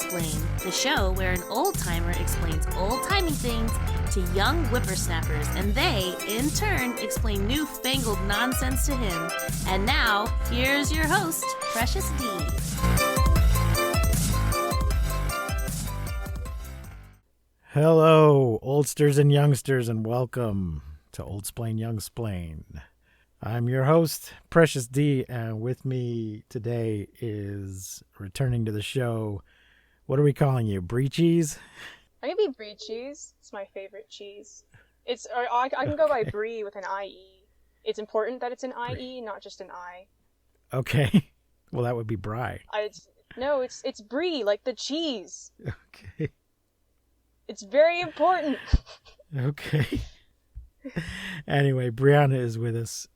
Explain, the show where an old-timer explains old-timey things to young whippersnappers, and they, in turn, explain newfangled nonsense to him. And now, here's your host, Precious D. Hello, oldsters and youngsters, and welcome to Oldsplain Youngsplain. I'm your host, Precious D, and with me today is returning to the show. What are we calling you, BrieCheese? I can be BrieCheese. It's my favorite cheese. I can go by Brie with an IE. It's important that it's an IE, not just an I. Okay. Well, that would be Bri. No, it's Brie, like the cheese. Okay. It's very important. Okay. Anyway, Brianna is with us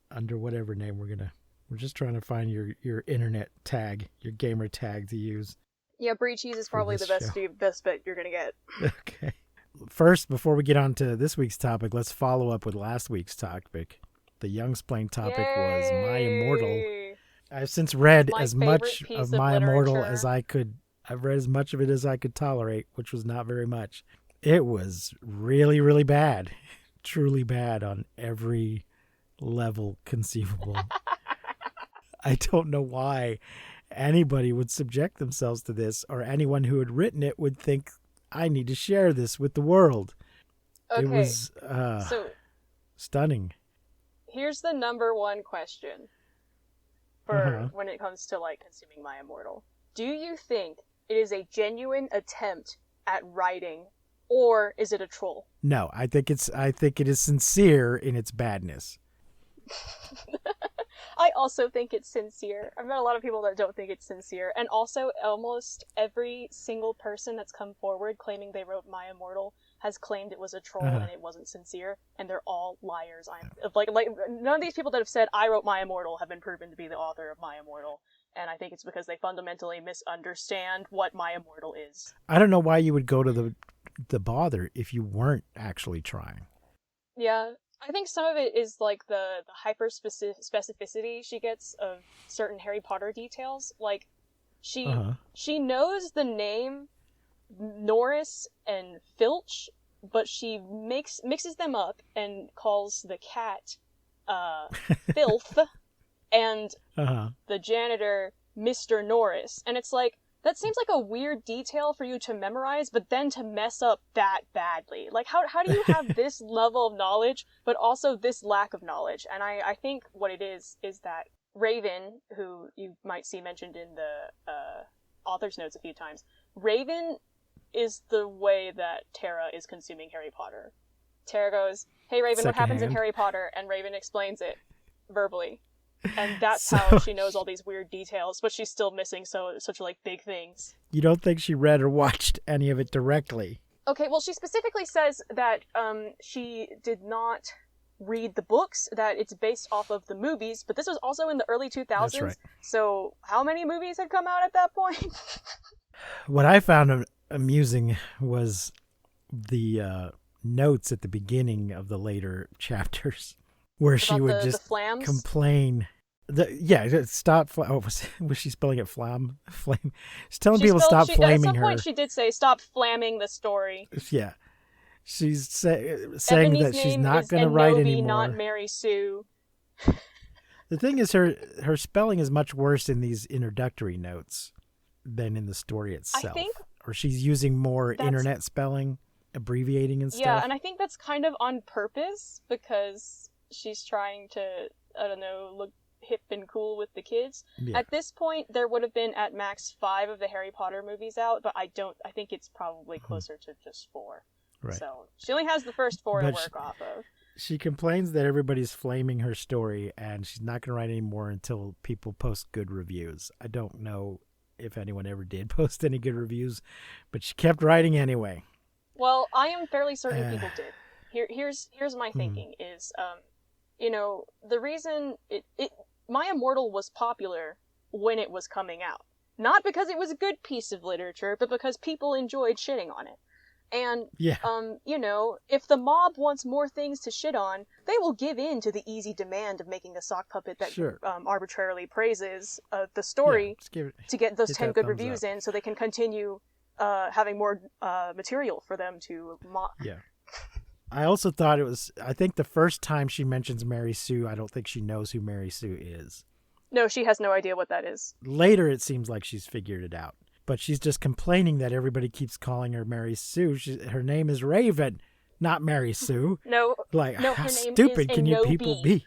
under whatever name we're just trying to find your internet tag, your gamer tag to use. Yeah, BrieCheese is probably the best bet you're gonna get. Okay. First, before we get on to this week's topic, let's follow up with last week's topic. The Youngsplain topic was My Immortal. I've since read as much of My Immortal as I could. I've read as much of it as I could tolerate, which was not very much. It was really, really bad. Truly bad on every level conceivable. I don't know why anybody would subject themselves to this, or anyone who had written it would think, I need to share this with the world. Okay, it was so stunning. Here's the number one question for when it comes to consuming My Immortal. Do you think it is a genuine attempt at writing, or is it a troll? No, I think it is sincere in its badness. I also think it's sincere. I've met a lot of people that don't think it's sincere, and also almost every single person that's come forward claiming they wrote My Immortal has claimed it was a troll and it wasn't sincere, and they're all liars. None of these people that have said I wrote My Immortal have been proven to be the author of My Immortal, and I think it's because they fundamentally misunderstand what My Immortal is. I don't know why you would go to the bother if you weren't actually trying. Yeah. I think some of it is the hyper specificity she gets of certain Harry Potter details. Like, she knows the name Norris and Filch, but she mixes them up and calls the cat Filth and the janitor Mr. Norris. And it's like, that seems like a weird detail for you to memorize, but then to mess up that badly. Like, how do you have this level of knowledge, but also this lack of knowledge? And I think what it is that Raven, who you might see mentioned in the author's notes a few times, Raven is the way that Tara is consuming Harry Potter. Tara goes, hey Raven, what happens in Harry Potter? And Raven explains it verbally. And that's how she knows all these weird details, but she's still missing such big things. You don't think she read or watched any of it directly? Okay, well, she specifically says that she did not read the books, that it's based off of the movies, but this was also in the early 2000s. That's right. So how many movies had come out at that point? What I found amusing was the notes at the beginning of the later chapters, where she would just complain. Stop. Was she spelling it flame? She's telling people to stop flaming her. At some point she did say, stop flamming the story. Yeah. She's saying that she's not going to write anymore. Not Mary Sue. The thing is, her spelling is much worse in these introductory notes than in the story itself. Or she's using more internet spelling, abbreviating and stuff. Yeah, and I think that's kind of on purpose, because she's trying to, I don't know, look hip and cool with the kids. Yeah. At this point, there would have been at max 5 of the Harry Potter movies out, but I think it's probably closer to just 4. Right. So she only has the first 4 to work off of. She complains that everybody's flaming her story, and she's not going to write anymore until people post good reviews. I don't know if anyone ever did post any good reviews, but she kept writing anyway. Well, I am fairly certain people did. Here's my thinking is, the reason My Immortal was popular when it was coming out. Not because it was a good piece of literature, but because people enjoyed shitting on it. And, Yeah. If the mob wants more things to shit on, they will give in to the easy demand of making a sock puppet that arbitrarily praises the story to get those 10 good reviews in so they can continue having more material for them to mock. Yeah. I also thought I think the first time she mentions Mary Sue, I don't think she knows who Mary Sue is. No, she has no idea what that is. Later, it seems like she's figured it out. But she's just complaining that everybody keeps calling her Mary Sue. Her name is Raven, not Mary Sue. No, how stupid can you people be?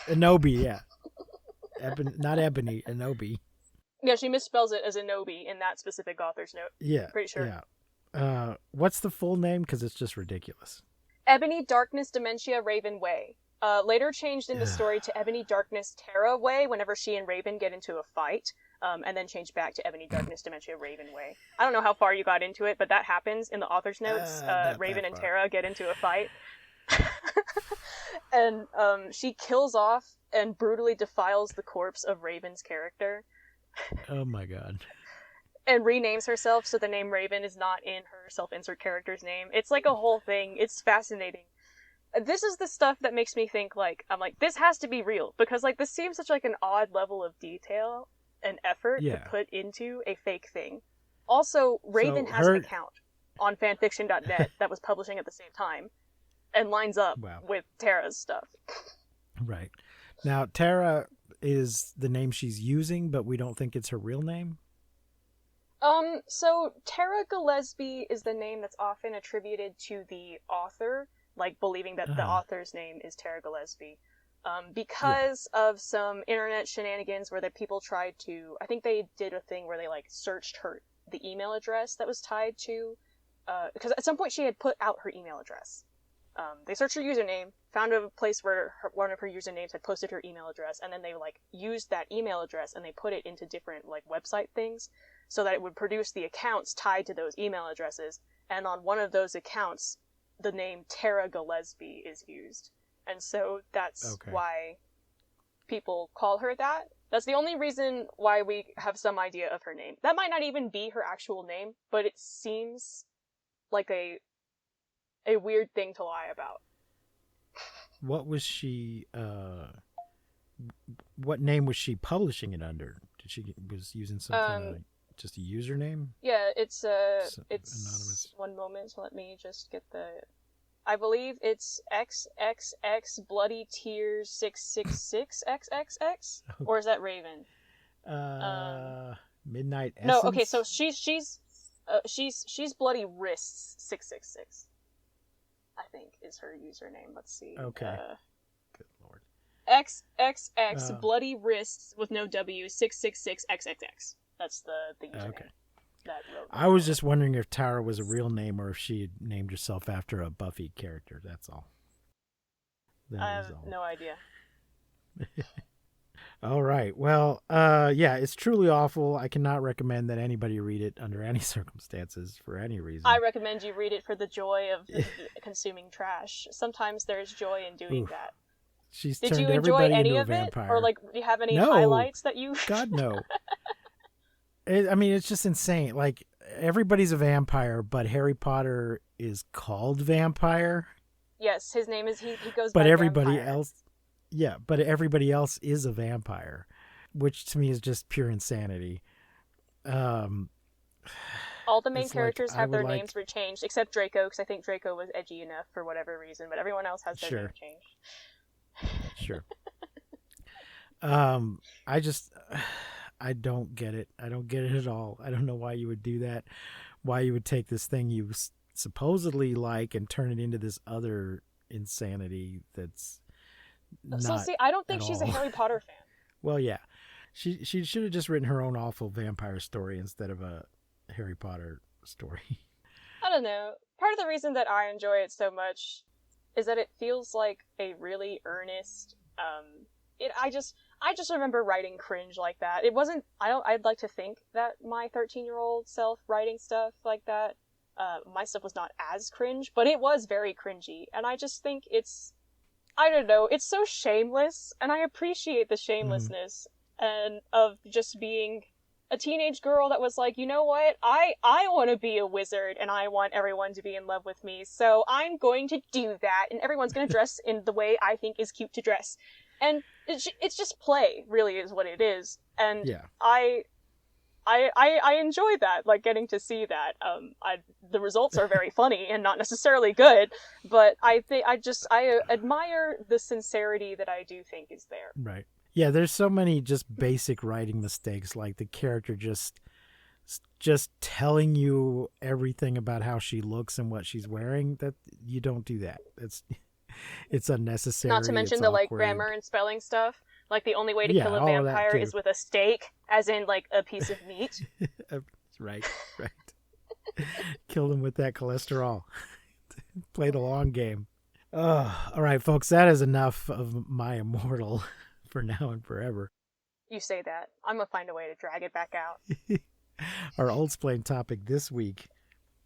Enobi, yeah. Not Ebony, Enobi. Yeah, she misspells it as Enobi in that specific author's note. Yeah, pretty sure. Yeah. What's the full name? Because it's just ridiculous. Ebony Darkness Dementia Raven Way. Later changed in the story to Ebony Darkness Terra Way whenever she and Raven get into a fight. And then changed back to Ebony Darkness Dementia Raven Way. I don't know how far you got into it, but that happens in the author's notes. Raven and Terra get into a fight. And she kills off and brutally defiles the corpse of Raven's character. Oh my god. And renames herself so the name Raven is not in her self-insert character's name. It's like a whole thing. It's fascinating. This is the stuff that makes me think, this has to be real. Because, this seems such, an odd level of detail and effort to put into a fake thing. Also, Raven has an account on fanfiction.net that was publishing at the same time and lines up with Tara's stuff. Right. Now, Tara is the name she's using, but we don't think it's her real name? So Tara Gillespie is the name that's often attributed to the author, believing that the author's name is Tara Gillespie. Because of some internet shenanigans where the people tried to, I think they did a thing where they searched the email address that was tied to, because at some point she had put out her email address. They searched her username, found a place where one of her usernames had posted her email address, and then they used that email address and they put it into different website things so that it would produce the accounts tied to those email addresses. And on one of those accounts, the name Tara Gillespie is used. And so that's why people call her that. That's the only reason why we have some idea of her name. That might not even be her actual name, but it seems like a weird thing to lie about. What was she, what name was she publishing it under? Was using some kind of, just a username? Yeah, it's anonymous. One moment, so let me just get I believe it's XXX Bloody Tears 666XXX, or is that Raven? Midnight Essence? No, okay, so she's Bloody Wrists 666. I think is her username. Let's see. Okay. Good lord. XXX Bloody Wrists with no W 666XXX. That's the username. Okay. I was just wondering if Tara was a real name or if she had named herself after a Buffy character. That's all. I have no idea. All right. Well, yeah, it's truly awful. I cannot recommend that anybody read it under any circumstances for any reason. I recommend you read it for the joy of consuming trash. Sometimes there's joy in doing that. Did you enjoy any of vampire. It? Or do you have any highlights that you... God, no. It's just insane. Everybody's a vampire, but Harry Potter is called Vampire. Yes, his name is, he goes by But everybody vampire. else... Yeah, but everybody else is a vampire, which to me is just pure insanity. All the main characters have their names changed, except Draco, because I think Draco was edgy enough for whatever reason, but everyone else has their name changed. Sure. I don't get it. I don't get it at all. I don't know why you would do that. Why you would take this thing you supposedly like and turn it into this other insanity that's not. So see, I don't think she's a Harry Potter fan. Well, yeah. She should have just written her own awful vampire story instead of a Harry Potter story. I don't know. Part of the reason that I enjoy it so much is that it feels like a really earnest, I just remember writing cringe like that. It wasn't, I'd like to think that my 13-year-old self writing stuff like that, my stuff was not as cringe, but it was very cringy. And I just think it's so shameless, and I appreciate the shamelessness and of just being a teenage girl that was like, you know what, I want to be a wizard and I want everyone to be in love with me, so I'm going to do that, and everyone's going to dress in the way I think is cute to dress. And it's just play, really, is what it is. And yeah. I enjoy that, like getting to see that. The results are very funny and not necessarily good, but I admire the sincerity that I do think is there. Right. Yeah, there's so many just basic writing mistakes, like the character just telling you everything about how she looks and what she's wearing. That you don't do that. It's unnecessary. Not to mention the like grammar and spelling stuff. Like the only way to kill a vampire is with a steak, as in like a piece of meat. Right. Kill them with that cholesterol. Play the long game. All right, folks, that is enough of My Immortal for now and forever. You say that. I'm going to find a way to drag it back out. Our Old Splain topic this week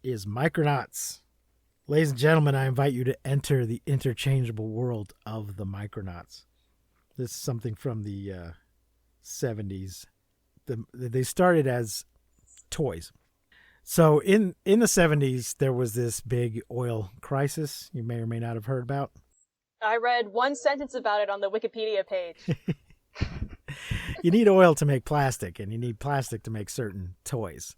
is Micronauts. Ladies and gentlemen, I invite you to enter the interchangeable world of the Micronauts. This is something from the 70s. They started as toys. So in the 70s, there was this big oil crisis you may or may not have heard about. I read one sentence about it on the Wikipedia page. You need oil to make plastic, and you need plastic to make certain toys.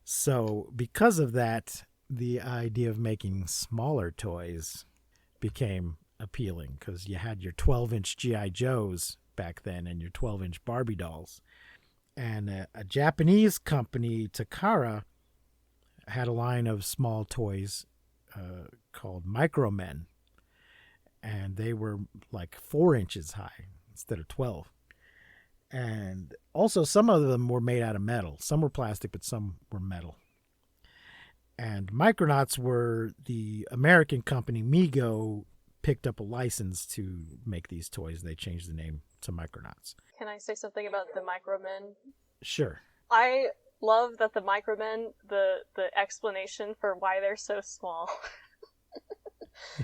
So because of that, the idea of making smaller toys became appealing, because you had your 12-inch G.I. Joes back then and your 12-inch Barbie dolls. And a Japanese company, Takara, had a line of small toys called Micromen. And they were like 4 inches high instead of 12. And also some of them were made out of metal. Some were plastic, but some were metal. And Micronauts were the American company. Mego picked up a license to make these toys. They changed the name to Micronauts. Can I say something about the Micromen? Sure. I love that the Micromen, the explanation for why they're so small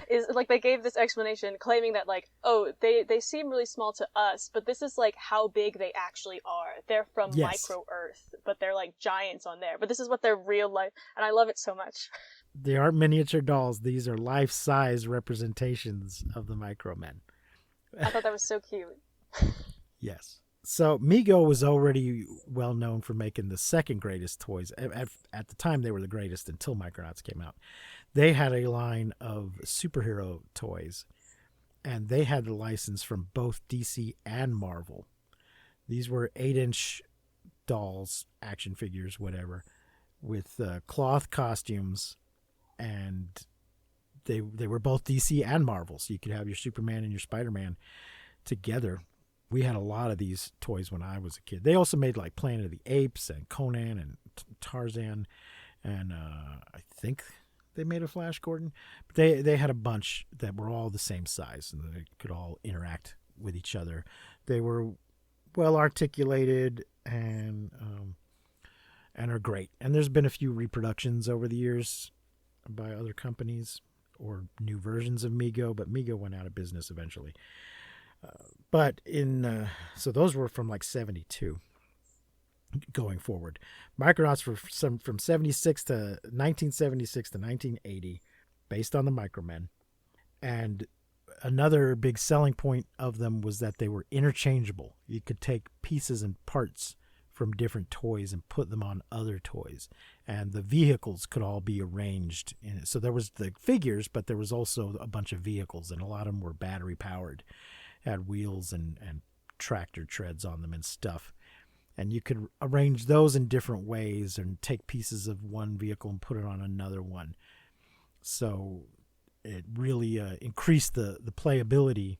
is like they gave this explanation claiming that like, oh, they seem really small to us, but this is like how big they actually are. They're from micro Earth, but they're like giants on there. But this is what their real life, and I love it so much. They aren't miniature dolls. These are life-size representations of the Micromen. I thought that was so cute. Yes. So Mego was already well known for making the second greatest toys. At the time, they were the greatest until Micronauts came out. They had a line of superhero toys, and they had the license from both DC and Marvel. These were 8-inch dolls, action figures, whatever, with cloth costumes, and they were both DC and Marvel, so you could have your Superman and your Spider-Man together. We had a lot of these toys when I was a kid. They also made like Planet of the Apes and Conan and Tarzan, and I think they made a Flash Gordon. But they had a bunch that were all the same size, and they could all interact with each other. They were well articulated and are great. And there's been a few reproductions over the years by other companies or new versions of Mego, but Mego went out of business eventually. But so those were from like 72 going forward. Micronauts were from 76 to 1976 to 1980, based on the Micromen. And another big selling point of them was that they were interchangeable. You could take pieces and parts from different toys and put them on other toys. And the vehicles could all be arranged in it. So there was the figures, but there was also a bunch of vehicles, and a lot of them were battery powered. Had wheels and tractor treads on them and stuff. And you could arrange those in different ways and take pieces of one vehicle and put it on another one. So it really increased the playability.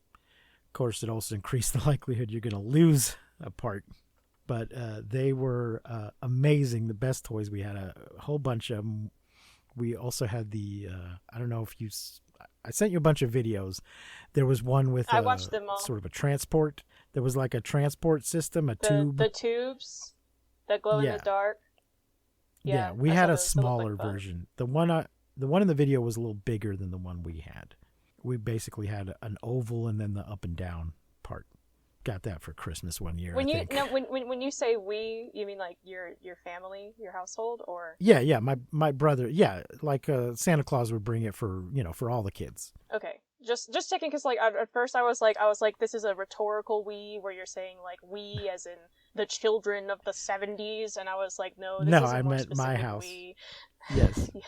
Of course, it also increased the likelihood you're going to lose a part. But they were amazing, the best toys. We had a whole bunch of them. We also had the, I don't know if you... I sent you a bunch of videos. There was one with I watched them all. Sort of a transport. There was like a transport system, a tube. The tubes that glow in the dark. Yeah, we had a smaller version. The one in the video was a little bigger than the one we had. We basically had an oval and then the up and down part. got that for Christmas one year. When I you think. no, when you say we, you mean like your family, your household, or Yeah. My brother. Yeah, like Santa Claus would bring it for for all the kids. okay. Just checking, because like at first I was like this is a rhetorical we where you're saying like we as in the children of the 70s, and I was like, no, this No, is a I more meant my specific house. we. Yes. Yeah.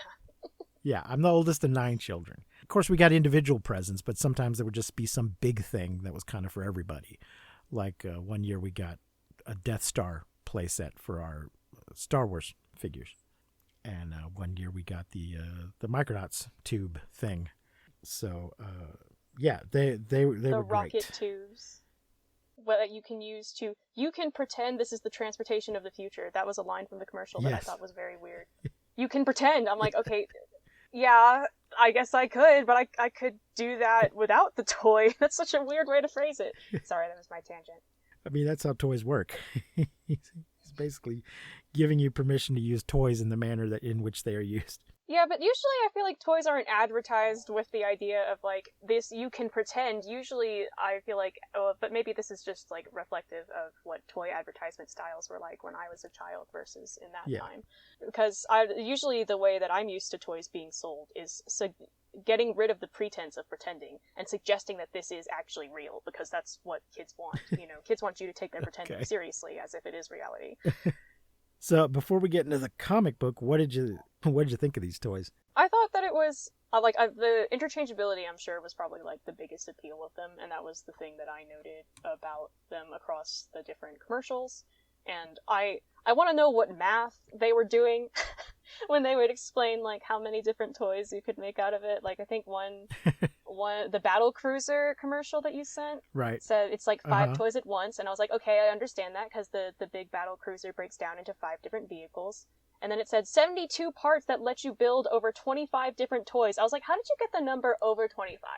Yeah, I'm the oldest of 9 children. Of course, we got individual presents, but sometimes there would just be some big thing that was kind of for everybody. Like one year we got a Death Star playset for our Star Wars figures, and one year we got the Micronauts tube thing. So yeah, they were The great. rocket tubes. What you can pretend this is the transportation of the future. That was a line from the commercial that I Yes. thought was very weird. You can pretend. I'm like, okay, yeah, I guess I could, but I could do that without the toy. That's such a weird way to phrase it. Sorry, that was my tangent. I mean, that's how toys work. He's basically giving you permission to use toys in the manner in which they are used. Yeah, but usually I feel like toys aren't advertised with the idea of like this you can pretend. Usually I feel like, oh, but maybe this is just like reflective of what toy advertisement styles were like when I was a child versus in that time. Because usually the way that I'm used to toys being sold is getting rid of the pretense of pretending and suggesting that this is actually real, because that's what kids want. Kids want you to take their pretending seriously as if it is reality. So before we get into the comic book, what did you think of these toys? I thought that it was the interchangeability, I'm sure, was probably like the biggest appeal of them, and that was the thing that I noted about them across the different commercials. And I want to know what math they were doing when they would explain like how many different toys you could make out of it. Like I think one the battle cruiser commercial that you sent said it's like 5 toys at once, and I was like, okay, I understand that because the big battle cruiser breaks down into 5 different vehicles. And then it said 72 parts that let you build over 25 different toys. I was like, how did you get the number over 25?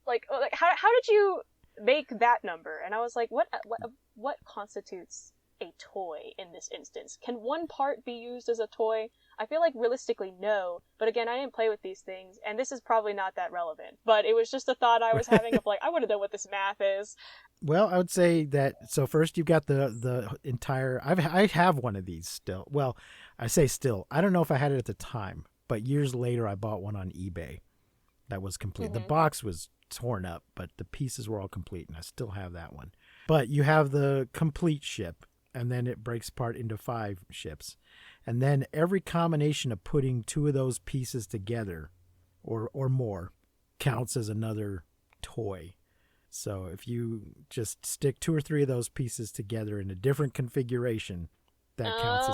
like how did you make that number? And I was like, what constitutes a toy in this instance? Can one part be used as a toy? I feel like realistically no, but again, I didn't play with these things, and this is probably not that relevant, but it was just a thought I was having of like, I want to know what this math is. Well, I would say that, so first you've got the entire, I have one of these still. Well, I say still, I don't know if I had it at the time, but years later I bought one on eBay that was complete. Mm-hmm. The box was torn up, but the pieces were all complete, and I still have that one. But you have the complete ship, and then it breaks apart into 5 ships. And then every combination of putting 2 of those pieces together or more counts as another toy. So if you just stick 2 or 3 of those pieces together in a different configuration, that counts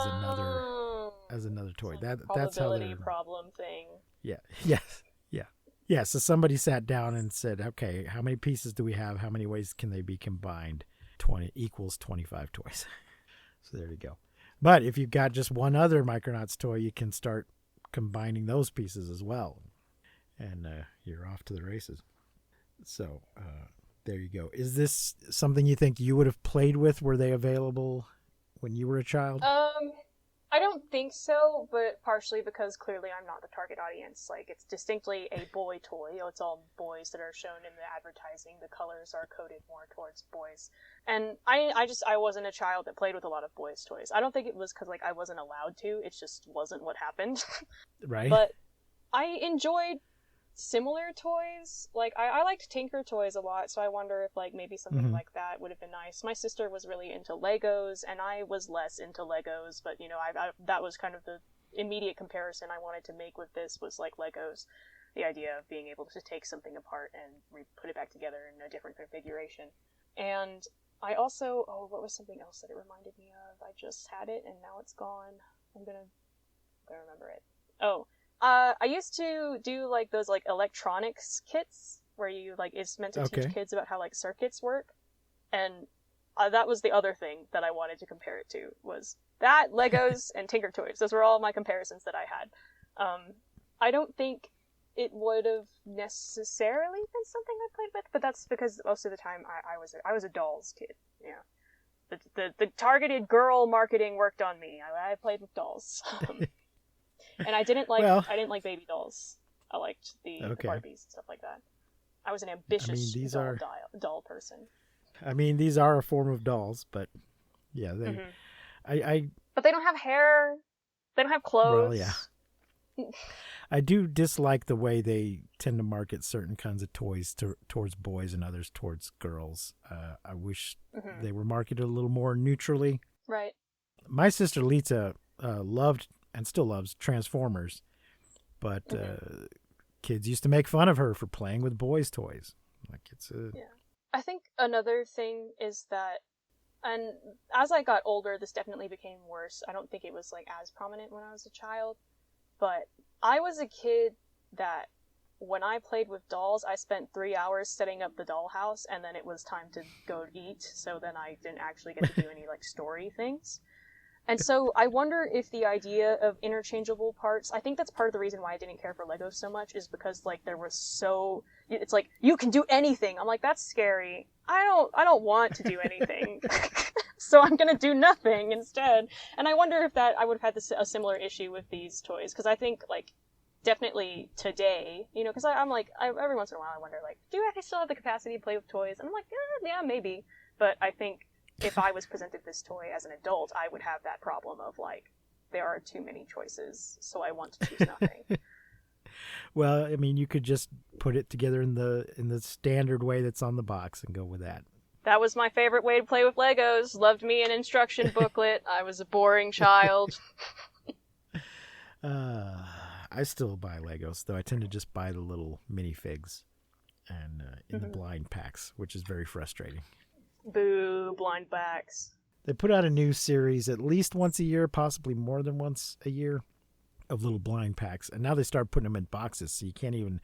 as another toy. That's how they're problem thing. Yeah. Yes. Yeah. Yeah. So somebody sat down and said, okay, how many pieces do we have? How many ways can they be combined? 20 equals 25 toys. So there you go. But if you've got just one other Micronauts toy, you can start combining those pieces as well. And you're off to the races. So there you go. Is this something you think you would have played with? Were they available when you were a child? I don't think so, but partially because clearly I'm not the target audience. Like, it's distinctly a boy toy. It's all boys that are shown in the advertising. The colors are coded more towards boys. And I wasn't a child that played with a lot of boys' toys. I don't think it was because, like, I wasn't allowed to. It just wasn't what happened. Right. But I enjoyed similar toys. Like, I liked Tinker toys a lot, so I wonder if, like, maybe something like that would have been nice. My sister was really into Legos, and I was less into Legos, but, you know, I that was kind of the immediate comparison I wanted to make with this was, like, Legos. The idea of being able to take something apart and put it back together in a different configuration. And I also, what was something else that it reminded me of? I just had it, and now it's gone. I'm gonna remember it. I used to do, like, those, like, electronics kits, where you, like, it's meant to teach kids about how, like, circuits work, and that was the other thing that I wanted to compare it to, was that, Legos, and Tinker Toys. Those were all my comparisons that I had. I don't think it would have necessarily been something I played with, but that's because most of the time I was a dolls kid, yeah. The targeted girl marketing worked on me. I played with dolls. And I didn't like baby dolls. I liked the Barbies and stuff like that. I was an ambitious doll person. I mean, these are a form of dolls, but yeah, But they don't have hair. They don't have clothes. Well, yeah. I do dislike the way they tend to market certain kinds of toys towards boys and others towards girls. I wish they were marketed a little more neutrally. Right. My sister Lita loved and still loves Transformers, but kids used to make fun of her for playing with boys' toys. Like Yeah. I think another thing is that, and as I got older, this definitely became worse. I don't think it was like as prominent when I was a child, but I was a kid that when I played with dolls, I spent 3 hours setting up the dollhouse, and then it was time to go eat, so then I didn't actually get to do any like story things. And so I wonder if the idea of interchangeable parts, I think that's part of the reason why I didn't care for Legos so much, is because like there was so, it's like, you can do anything. I'm like, that's scary. I don't want to do anything. So I'm gonna do nothing instead. And I wonder if that I would have had a similar issue with these toys, because I think like definitely today, you know, because I'm like, every once in a while I wonder like, do I still have the capacity to play with toys? And I'm like, yeah, maybe. But I think if I was presented this toy as an adult, I would have that problem of like, there are too many choices, so I want to choose nothing. Well, I mean, you could just put it together in the standard way that's on the box and go with that. That was my favorite way to play with Legos. Loved me an instruction booklet. I was a boring child. I still buy Legos, though I tend to just buy the little minifigs and in the blind packs, which is very frustrating. Boo, blind backs. They put out a new series at least once a year, possibly more than once a year, of little blind packs. And now they start putting them in boxes, so you can't even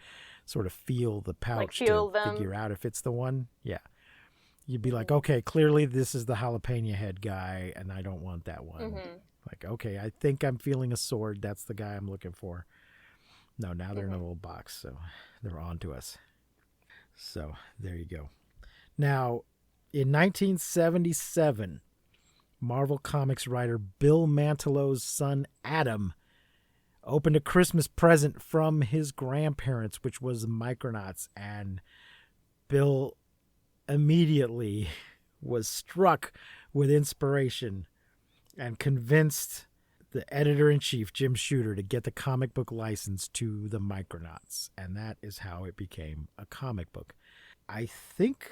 sort of feel the pouch to figure out if it's the one. Yeah. You'd be like, okay, clearly this is the jalapeno head guy, and I don't want that one. Like, okay, I think I'm feeling a sword. That's the guy I'm looking for. No, now they're in a little box, so they're on to us. So there you go. Now, in 1977, Marvel Comics writer Bill Mantelow's son Adam opened a Christmas present from his grandparents, which was Micronauts, and Bill immediately was struck with inspiration and convinced the editor-in-chief, Jim Shooter, to get the comic book license to the Micronauts, and that is how it became a comic book. I think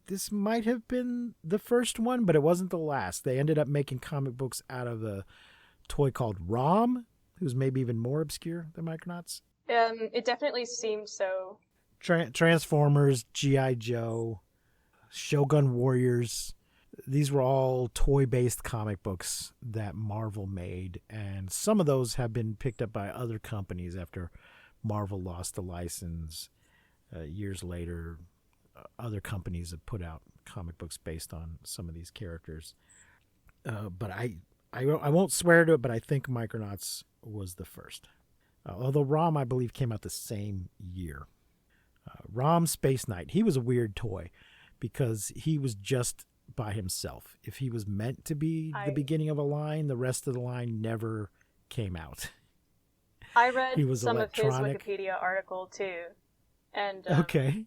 this might have been the first one, but it wasn't the last. They ended up making comic books out of a toy called Rom, who's maybe even more obscure than Micronauts. It definitely seemed so. Transformers, G.I. Joe, Shogun Warriors. These were all toy-based comic books that Marvel made, and some of those have been picked up by other companies after Marvel lost the license. Years later, other companies have put out comic books based on some of these characters. But I won't swear to it, but I think Micronauts was the first. Although Rom, I believe, came out the same year. Rom Space Knight, he was a weird toy because he was just by himself. If he was meant to be the beginning of a line, the rest of the line never came out. I read some of his Wikipedia article too. And okay.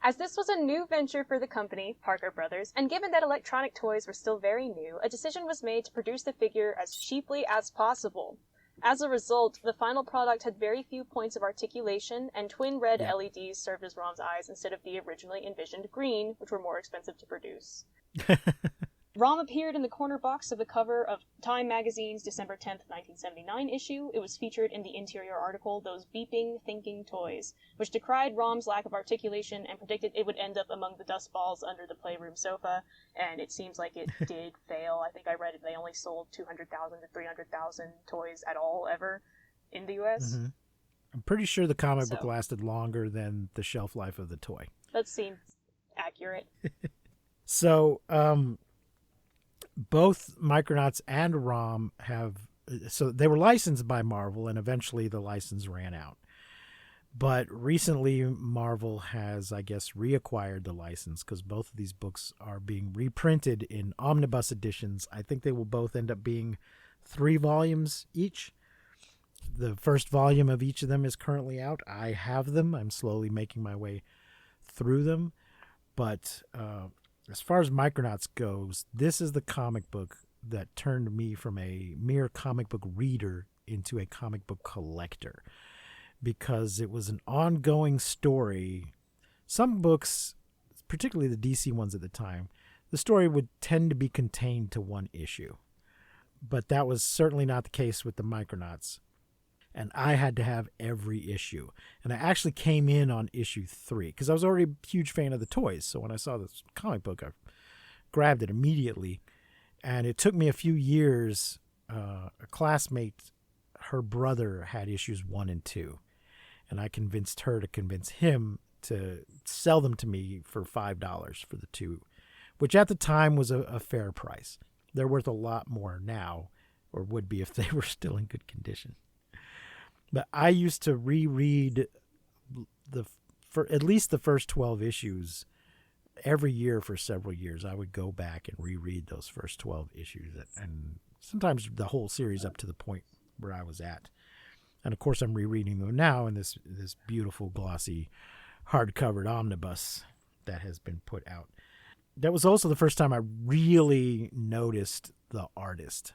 As this was a new venture for the company, Parker Brothers, and given that electronic toys were still very new, a decision was made to produce the figure as cheaply as possible. As a result, the final product had very few points of articulation, and twin red LEDs served as Rom's eyes instead of the originally envisioned green, which were more expensive to produce. Rom appeared in the corner box of the cover of Time magazine's December 10th, 1979 issue. It was featured in the interior article, Those Beeping, Thinking Toys, which decried Rom's lack of articulation and predicted it would end up among the dust balls under the playroom sofa, and it seems like it did fail. I think I read it, they only sold 200,000 to 300,000 toys at all ever in the U.S. Mm-hmm. I'm pretty sure the comic book lasted longer than the shelf life of the toy. That seems accurate. So, both Micronauts and Rom so they were licensed by Marvel, and eventually the license ran out. But recently Marvel has, I guess, reacquired the license because both of these books are being reprinted in omnibus editions. I think they will both end up being 3 volumes each. The first volume of each of them is currently out. I have them. I'm slowly making my way through them. But as far as Micronauts goes, this is the comic book that turned me from a mere comic book reader into a comic book collector, because it was an ongoing story. Some books, particularly the DC ones at the time, the story would tend to be contained to one issue. But that was certainly not the case with the Micronauts. And I had to have every issue. And I actually came in on issue 3 because I was already a huge fan of the toys. So when I saw this comic book, I grabbed it immediately. And it took me a few years. A classmate, her brother had issues 1 and 2. And I convinced her to convince him to sell them to me for $5 for the 2, which at the time was a fair price. They're worth a lot more now, or would be if they were still in good condition. But I used to reread for at least the first 12 issues every year for several years. I would go back and reread those first 12 issues, and sometimes the whole series up to the point where I was at. And of course, I'm rereading them now in this beautiful, glossy, hard-covered omnibus that has been put out. That was also the first time I really noticed the artist.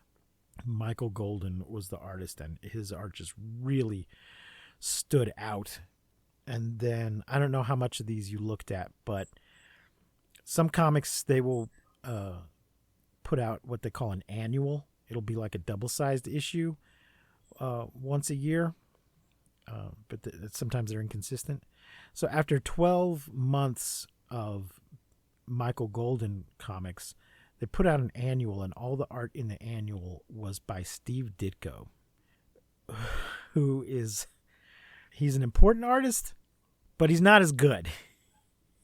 Michael Golden was the artist, and his art just really stood out. And then, I don't know how much of these you looked at, but some comics, they will put out what they call an annual. It'll be like a double-sized issue once a year, but sometimes they're inconsistent. So after 12 months of Michael Golden comics, they put out an annual, and all the art in the annual was by Steve Ditko, he's an important artist, but he's not as good.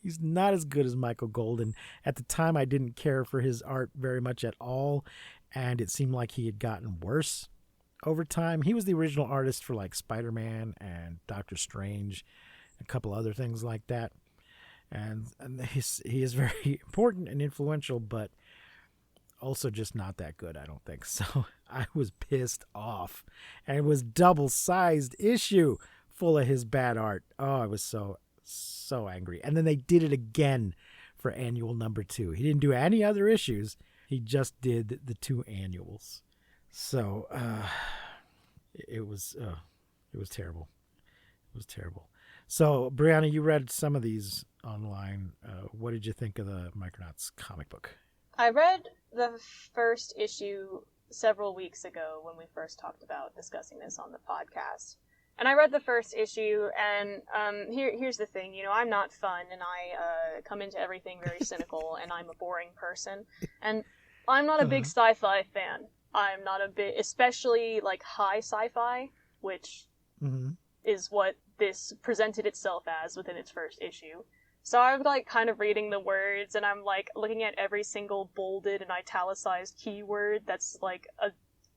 He's not as good as Michael Golden. At the time, I didn't care for his art very much at all, and it seemed like he had gotten worse over time. He was the original artist for like Spider-Man and Doctor Strange, a couple other things like that. And he is very important and influential, but also just not that good, I don't think. So I was pissed off. And it was double-sized issue full of his bad art. Oh, I was so angry. And then they did it again for annual number 2. He didn't do any other issues. He just did the 2 annuals. So it was terrible. It was terrible. So, Brianna, you read some of these online. What did you think of the Micronauts comic book? I read the first issue several weeks ago when we first talked about discussing this on the podcast. And I read the first issue, and here's the thing. You know, I'm not fun, and I come into everything very cynical, and I'm a boring person. And I'm not a big sci-fi fan. I'm not a bit, especially like high sci-fi, which is what this presented itself as within its first issue. So I'm like kind of reading the words, and I'm like looking at every single bolded and italicized keyword that's like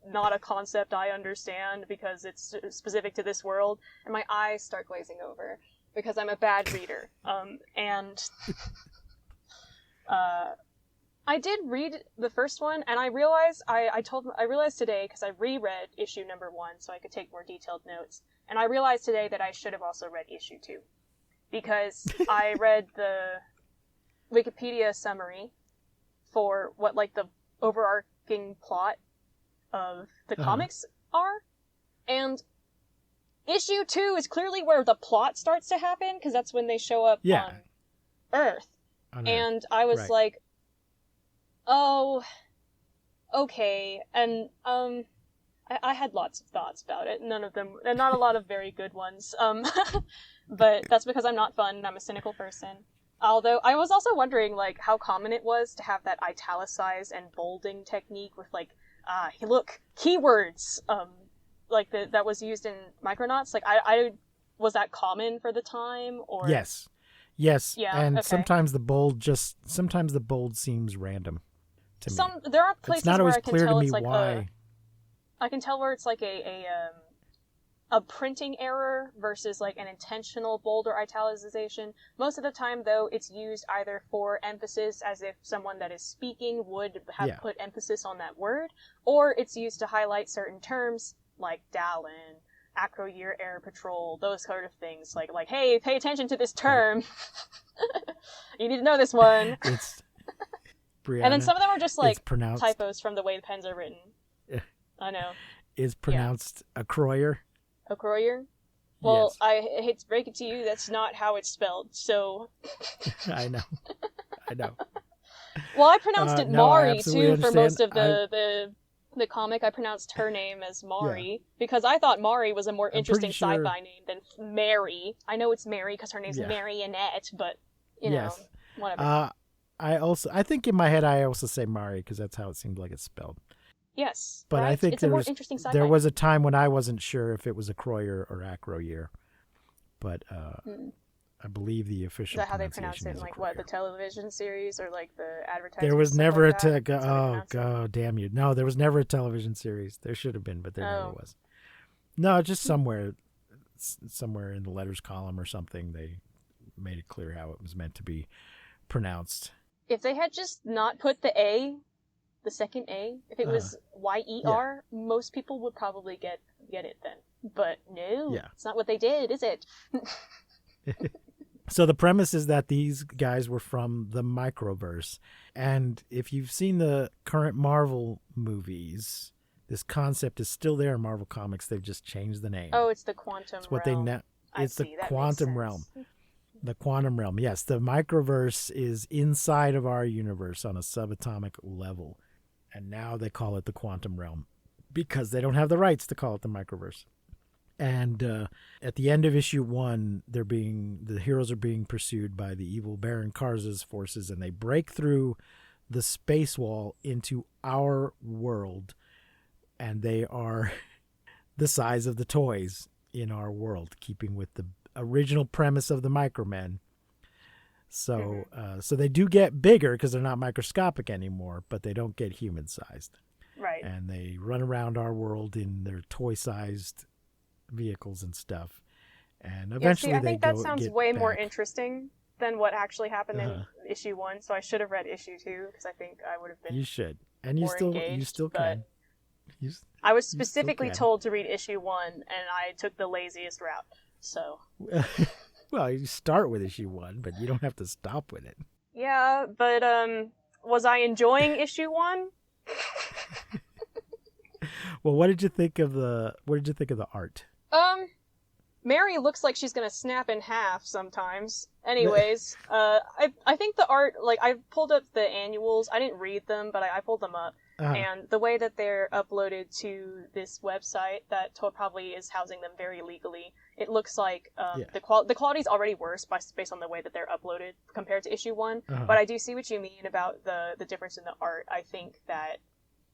not a concept I understand because it's specific to this world, and my eyes start glazing over because I'm a bad reader. I did read the first one, and I realized I realized today, because I reread issue number 1 so I could take more detailed notes, and I realized today that I should have also read issue 2, because I read the Wikipedia summary for what like the overarching plot of the comics are, and issue 2 is clearly where the plot starts to happen, because that's when they show up on Earth. And I was like, oh, okay. And I had lots of thoughts about it. None of them, and not a lot of very good ones. But that's because I'm not fun and I'm a cynical person. Although I was also wondering like how common it was to have that italicized and bolding technique with like, look, keywords, like that was used in Micronauts. Like I was that common for the time, or yes, yeah, and okay. Sometimes the bold seems random. There are places where I can tell it's like why. I can tell where it's like a printing error versus like an intentional bold or italicization. Most of the time, though, it's used either for emphasis, as if someone that is speaking would have put emphasis on that word, or it's used to highlight certain terms like Dallin Acro Year Air Patrol, those sort of things. Like, hey, pay attention to this term. You need to know this one. It's Brianna. And then some of them are just like pronounced... typos from the way the pens are written. I know. Is pronounced Acroyer. Acroyer? Well, yes. I hate to break it to you, that's not how it's spelled, so... I know. Well, I pronounced it Mari, too, for most of the comic. I pronounced her name as Mari, because I thought Mari was a more interesting sci-fi name than Mary. I know it's Mary, because her name's Marionette, but, you know, whatever. I think in my head I also say Mari, because that's how it seemed like it's spelled. Yes, but right? I think it's a more interesting sci-fi. There was a time when I wasn't sure if it was Acroyer or Acroyer, but I believe the official. Is that how they pronounce it in like the television series or like the advertising? There was never damn you! No, there was never a television series. There should have been, but there never was. No, just somewhere in the letters column or something, they made it clear how it was meant to be pronounced. If they had just not put the A. The second A, if it was Y-E-R, most people would probably get it then. But no, it's not what they did, is it? So the premise is that these guys were from the Microverse. And if you've seen the current Marvel movies, this concept is still there in Marvel Comics. They've just changed the name. Oh, it's the quantum realm. It's the quantum realm. The quantum realm, yes. The Microverse is inside of our universe on a subatomic level. And now they call it the quantum realm because they don't have the rights to call it the Microverse. And at the end of issue 1, the heroes are being pursued by the evil Baron Karza's forces, and they break through the space wall into our world, and they are the size of the toys in our world, keeping with the original premise of the Micromen. So so they do get bigger because they're not microscopic anymore, but they don't get human-sized. Right. And they run around our world in their toy-sized vehicles and stuff. And eventually I think that sounds way more interesting than what actually happened in issue 1. So I should have read issue 2 because I think I would have been. You should, and you still can. I was specifically told to read issue 1, and I took the laziest route. So. Well, you start with issue 1, but you don't have to stop with it. Yeah, but was I enjoying issue 1? Well, what did you think of the art? Mary looks like she's gonna snap in half sometimes. Anyways, I think the art, like, I pulled up the annuals. I didn't read them, but I pulled them up. And the way that they're uploaded to this website that probably is housing them very legally, it looks like the quality is already worse based on the way that they're uploaded compared to issue 1. But I do see what you mean about the difference in the art. I think that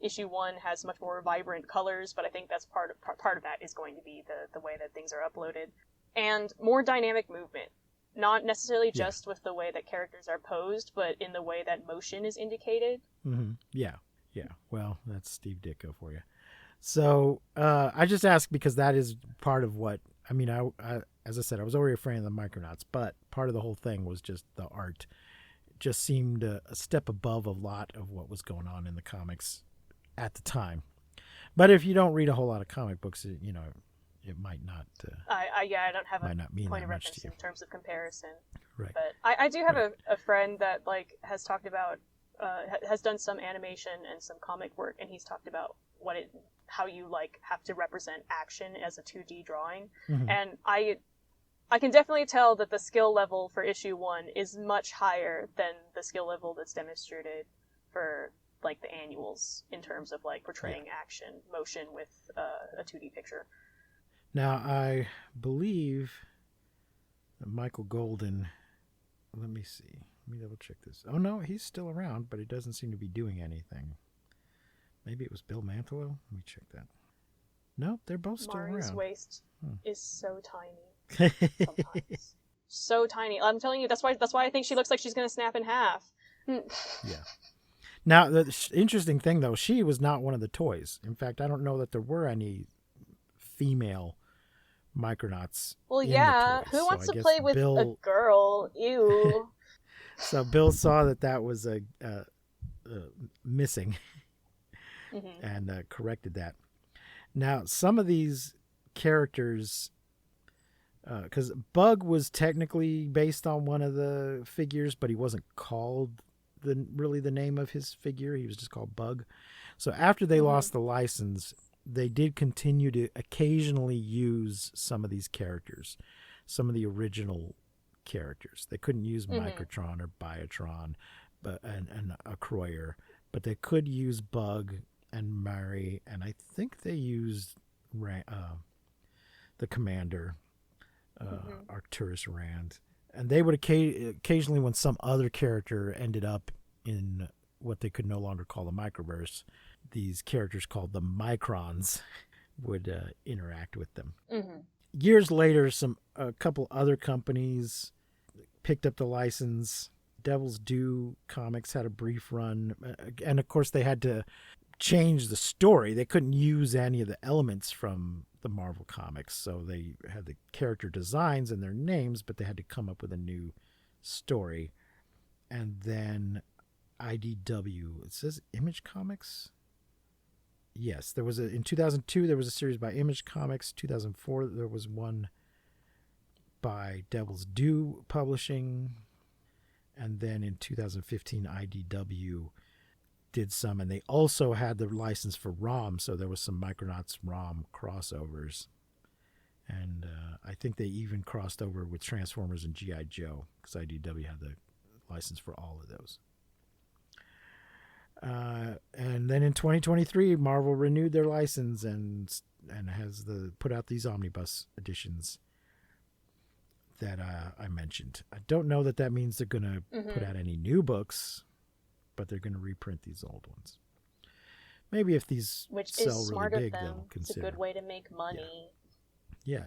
issue 1 has much more vibrant colors, but I think that's part of that is going to be the way that things are uploaded. And more dynamic movement. Not necessarily just with the way that characters are posed, but in the way that motion is indicated. Mm-hmm. Yeah. Well, that's Steve Ditko for you. So I just asked because that is part of what, I mean, I as I said, I was already a fan of the Micronauts, but part of the whole thing was just the art. It just seemed a step above a lot of what was going on in the comics at the time. But if you don't read a whole lot of comic books, it might not. I don't have a point of reference in terms of comparison. Right. But I do have a friend that has talked about has done some animation and some comic work, and he's talked about how you have to represent action as a 2D drawing. Mm-hmm. And I can definitely tell that the skill level for issue 1 is much higher than the skill level that's demonstrated for the annuals in terms of portraying action, motion with a 2D picture. Now, I believe that Michael Golden, let me see. Let me double check this. Oh, no, he's still around, but he doesn't seem to be doing anything. Maybe it was Bill Mantlo? Let me check that. No, they're both still around. Mari's waist is so tiny sometimes. So tiny. I'm telling you, that's why I think she looks like she's going to snap in half. Yeah. Now, the interesting thing, though, she was not one of the toys. In fact, I don't know that there were any female Micronauts. Well, yeah. Who wants to play with a girl? Ew. So Bill saw that was missing and corrected that. Now, some of these characters, because Bug was technically based on one of the figures, but he wasn't called really the name of his figure. He was just called Bug. So after they lost the license, they did continue to occasionally use some of these characters, some of the original characters. They couldn't use Microtron or Biotron and a Croyer, but they could use Bug and Mary, and I think they used the Commander, Arcturus Rand. And they would occasionally, when some other character ended up in what they could no longer call the Microverse, these characters called the Microns would interact with them. Years later, a couple other companies picked up the license. Devil's Due Comics had a brief run, and of course they had to change the story. They couldn't use any of the elements from the Marvel comics, so they had the character designs and their names, but they had to come up with a new story. And then IDW, it says Image Comics. Yes, there was in 2002 there was a series by Image Comics. 2004 there was one by Devil's Due Publishing, and then in 2015 IDW did some, and they also had the license for ROM, so there was some Micronauts ROM crossovers, and I think they even crossed over with Transformers and G.I. Joe, because IDW had the license for all of those. And then in 2023, Marvel renewed their license and has put out these omnibus editions that I mentioned. I don't know that means they're going to put out any really but they're going to reprint these old ones. Maybe if these sell really big, they'll consider. It's a good way to make money. Yeah.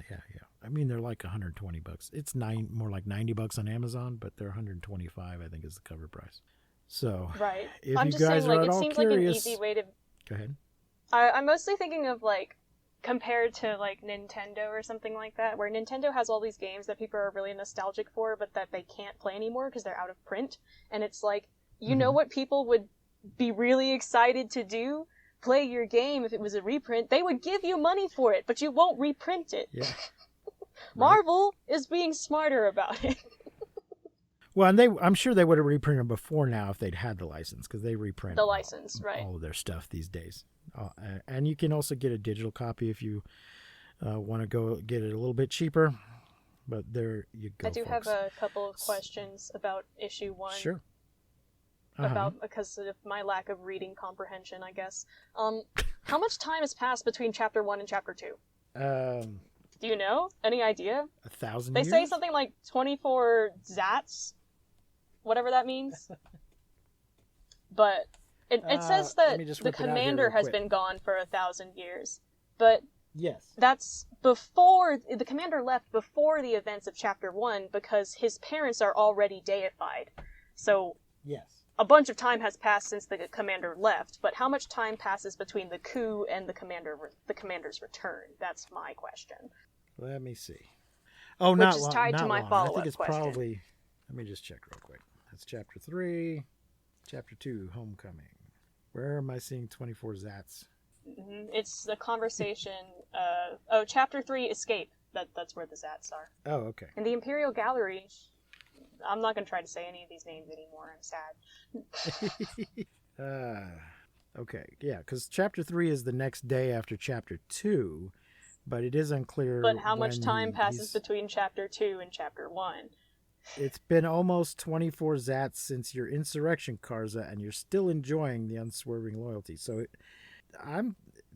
I mean, they're like $120. It's more like $90 on Amazon, but they're $125, I think, is the cover price. So, right. If I'm you just guys saying, are at all it seems curious, like an easy way to. Go ahead. I'm mostly thinking of compared to Nintendo or something like that, where Nintendo has all these games that people are really nostalgic for, but that they can't play anymore because they're out of print, and it's like. You know what people would be really excited to do? Play your game if it was a reprint. They would give you money for it, but you won't reprint it. Yeah. Marvel is being smarter about it. Well, and I'm sure they would have reprinted before now if they'd had the license, because they reprint the license, all of their stuff these days. And you can also get a digital copy if you want to go get it a little bit cheaper. But there you go. I do have a couple of questions about issue 1. Sure. Because of my lack of reading comprehension, I guess. How much time has passed between chapter 1 and chapter 2? Do you know? Any idea? 1,000 years? They say something like 24 zats, whatever that means. But it says that the commander has been gone for 1,000 years. But yes, that's before the commander left before the events of chapter 1, because his parents are already deified. So yes. A bunch of time has passed since the commander left, but how much time passes between the coup and the commander's return? That's my question. Let me see. Oh, which is tied to my follow-up I think it's question. Probably. Let me just check real quick. That's chapter 3, chapter 2, Homecoming. Where am I seeing 24 zats? It's the conversation. Chapter 3, Escape. That's where the zats are. Oh, okay. In the Imperial Gallery. I'm not going to try to say any of these names anymore. I'm sad. Okay. Yeah, because chapter 3 is the next day after chapter 2, but it is unclear. But how much time passes between chapter 2 and chapter 1? It's been almost 24 zats since your insurrection, Karza, and you're still enjoying the unswerving loyalty. So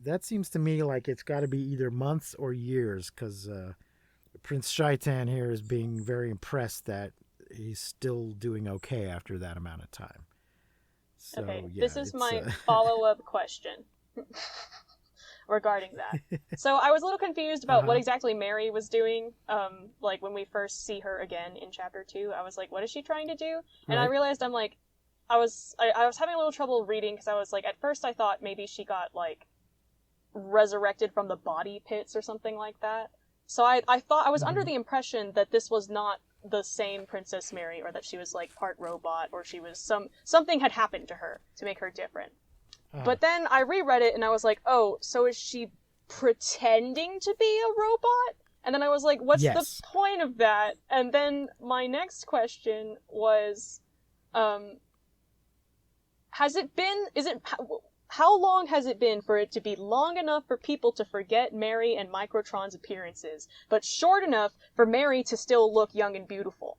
that seems to me like it's got to be either months or years, because Prince Shaitan here is being very impressed that he's still doing okay after that amount of time. So, okay, yeah, this is my follow-up question regarding that. So I was a little confused about what exactly Mary was doing. When we first see her again in chapter 2, I was like, what is she trying to do? And I realized I was having a little trouble reading, because I was like, at first I thought maybe she got resurrected from the body pits or something like that. So I thought I was under the impression that this was not the same Princess Mary, or that she was part robot, or she was something had happened to her to make her different. But then I reread it and I was like, oh, so is she pretending to be a robot. And then I was like, what's the point of that? And then my next question was, how long has it been for it to be long enough for people to forget Mary and Microtron's appearances, but short enough for Mary to still look young and beautiful?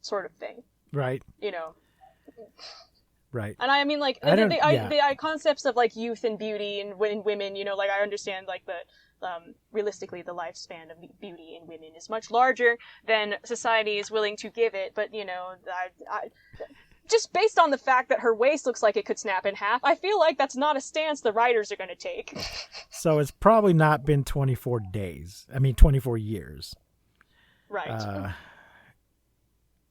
Sort of thing. Right. You know. Right. And I mean, like, the concepts of, like, youth and beauty and women, you know, like, I understand, like, realistically, the lifespan of beauty in women is much larger than society is willing to give it, but, you know, just based on the fact that her waist looks like it could snap in half, I feel like that's not a stance the writers are going to take. So it's probably not been 24 years. Right.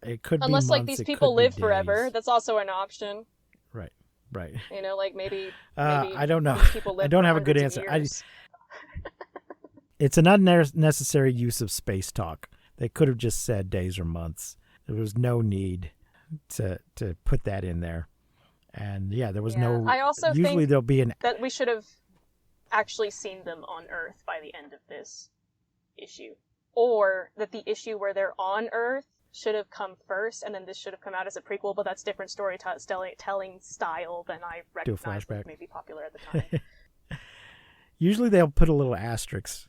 It could be unless, months, like, these people live days. Forever. That's also an option. Right. You know, like, maybe I don't know. People live I don't have a good answer. It's an unnecessary use of space talk. They could have just said days or months. There was no need to put that in there. And yeah, there was no. I also usually think there'll be that we should have actually seen them on Earth by the end of this issue, or that the issue where they're on Earth should have come first, and then this should have come out as a prequel. But that's different storytelling style than I recognize was maybe popular at the time. Usually they'll put a little asterisk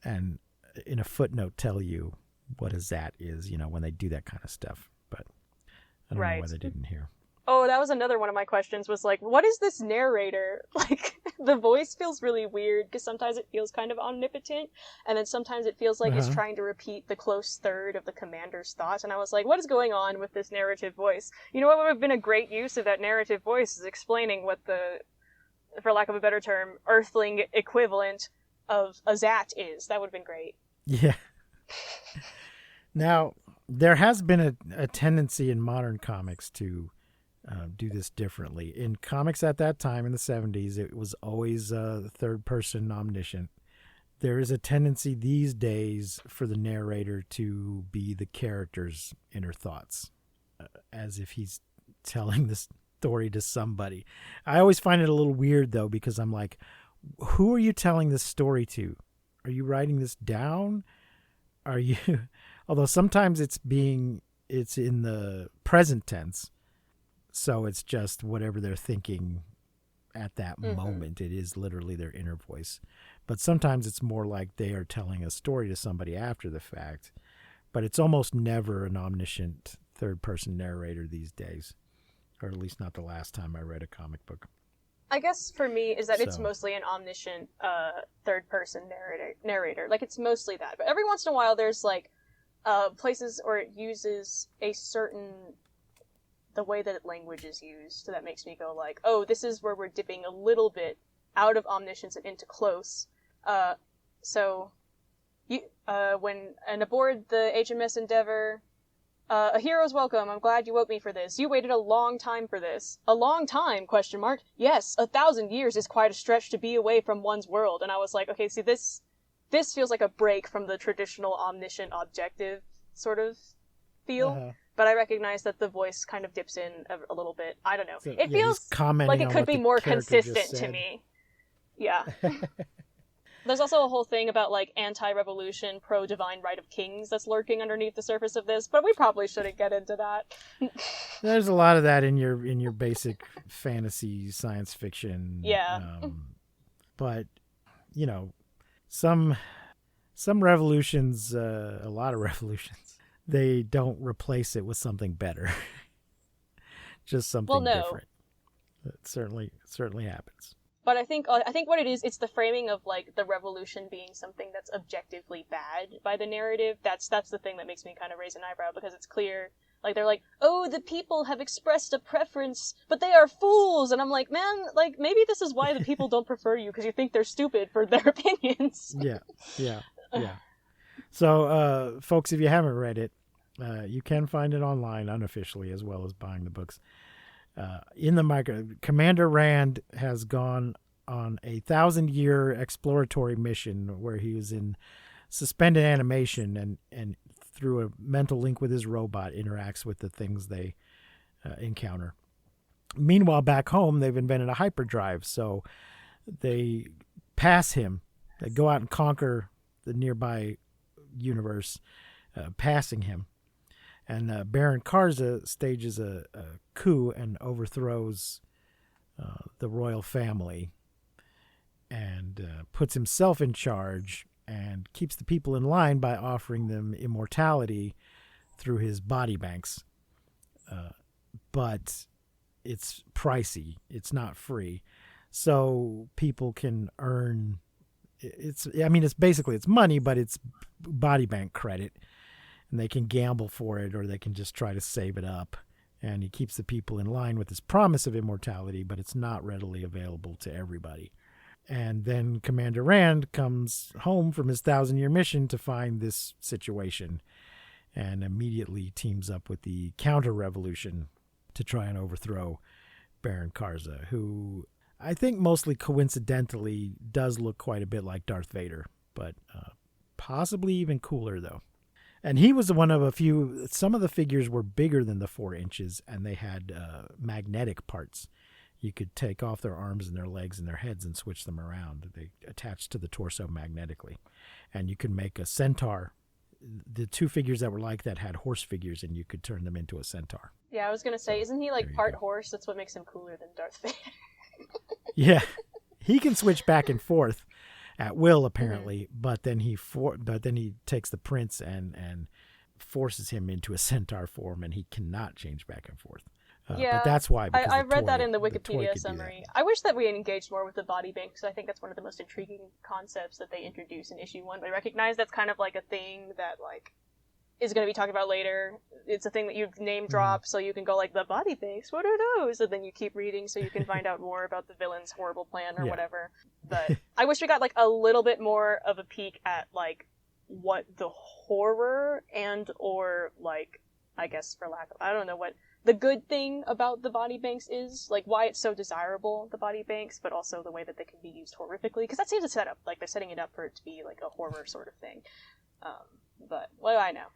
and in a footnote tell you what a Zat is, you know, when they do that kind of stuff. But I don't know why they didn't here. Oh, that was another one of my questions, was like, what is this narrator? Like, the voice feels really weird, because sometimes it feels kind of omnipotent, and then sometimes it feels like it's trying to repeat the close third of the commander's thoughts, and I was like, what is going on with this narrative voice? You know what would have been a great use of that narrative voice is explaining what the, for lack of a better term, Earthling equivalent of a Zat is. That would have been great. Yeah. Now, there has been a tendency in modern comics to do this differently. In comics at that time, in the 70s, it was always third-person omniscient. There is a tendency these days for the narrator to be the character's inner thoughts, as if he's telling the story to somebody. I always find it a little weird, though, because I'm like, who are you telling this story to? Are you writing this down? Are you... Although sometimes it's in the present tense, so it's just whatever they're thinking at that moment. It is literally their inner voice. But sometimes it's more like they are telling a story to somebody after the fact. But it's almost never an omniscient third-person narrator these days, or at least not the last time I read a comic book. I guess for me is that it's mostly an omniscient third-person narrator. Like, it's mostly that. But every once in a while there's, like, places where it uses the way that language is used, so that makes me go like, oh, this is where we're dipping a little bit out of omniscience and into close. When aboard the HMS Endeavour, a hero's welcome, I'm glad you woke me for this. You waited a long time for this. A long time, ? Yes, 1,000 years is quite a stretch to be away from one's world. And I was like, okay, see, this feels like a break from the traditional omniscient objective sort of feel, but I recognize that the voice kind of dips in a little bit. I don't know. So, it feels like it could be more consistent to me. Yeah. There's also a whole thing about, like, anti-revolution, pro-divine right of kings that's lurking underneath the surface of this, but we probably shouldn't get into that. There's a lot of that in your basic fantasy science fiction. Yeah. But, you know, some revolutions, a lot of revolutions, they don't replace it with something better. Just something different. It certainly happens. But I think what it is, it's the framing of, like, the revolution being something that's objectively bad by the narrative. That's the thing that makes me kind of raise an eyebrow, because it's clear, like, they're like, oh, the people have expressed a preference, but they are fools. And I'm like, man, like, maybe this is why the people don't prefer you, because you think they're stupid for their opinions. Yeah. So, folks, if you haven't read it, you can find it online unofficially, as well as buying the books. Commander Rand has gone on a 1,000-year exploratory mission where he was in suspended animation and through a mental link with his robot interacts with the things they encounter. Meanwhile, back home, they've invented a hyperdrive, so they pass him They go out and conquer the nearby universe, passing him. And Baron Karza stages a coup and overthrows the royal family and puts himself in charge and keeps the people in line by offering them immortality through his body banks. But it's pricey. It's not free. So people can earn... it's basically it's money, but it's body bank credit. And they can gamble for it, or they can just try to save it up. And he keeps the people in line with his promise of immortality, but it's not readily available to everybody. And then Commander Rand comes home from his 1,000-year mission to find this situation and immediately teams up with the counter-revolution to try and overthrow Baron Karza, who I think mostly coincidentally does look quite a bit like Darth Vader, but possibly even cooler, though. And he was one of a few. Some of the figures were bigger than the 4 inches, and they had magnetic parts. You could take off their arms and their legs and their heads and switch them around. They attached to the torso magnetically. And you could make a centaur. The 2 figures that were like that had horse figures, and you could turn them into a centaur. Yeah, I was going to say, isn't he like part horse? That's what makes him cooler than Darth Vader. Yeah. He can switch back and forth at will, apparently, but then he takes the prince and forces him into a centaur form, and he cannot change back and forth. But that's why. I read that in the Wikipedia summary. I wish that we had engaged more with the body bank, because I think that's one of the most intriguing concepts that they introduce in issue 1. But I recognize that's kind of like a thing that like is going to be talked about later. It's a thing that you name drop, so you can go like, the body banks, what are those? And then you keep reading so you can find out more about the villain's horrible plan or whatever. But I wish we got like a little bit more of a peek at like what the horror and or like, I guess for lack of, I don't know what the good thing about the body banks is, like why it's so desirable, the body banks, but also the way that they can be used horrifically, because that seems to set up, like they're setting it up for it to be like a horror sort of thing. But what do I know?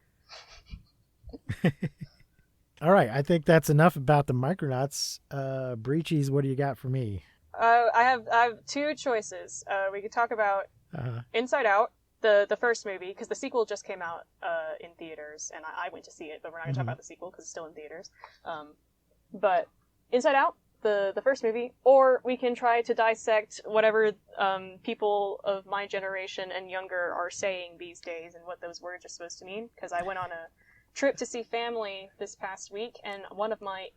All right, I think that's enough about the Micronauts. BrieCheese, what do you got for me? I have 2 choices. We could talk about Inside Out, the first movie, because the sequel just came out in theaters, and I went to see it, but we're not going to talk about the sequel because it's still in theaters. But Inside Out, the first movie, or we can try to dissect whatever people of my generation and younger are saying these days and what those words are supposed to mean, because I went on a trip to see family this past week, and one of my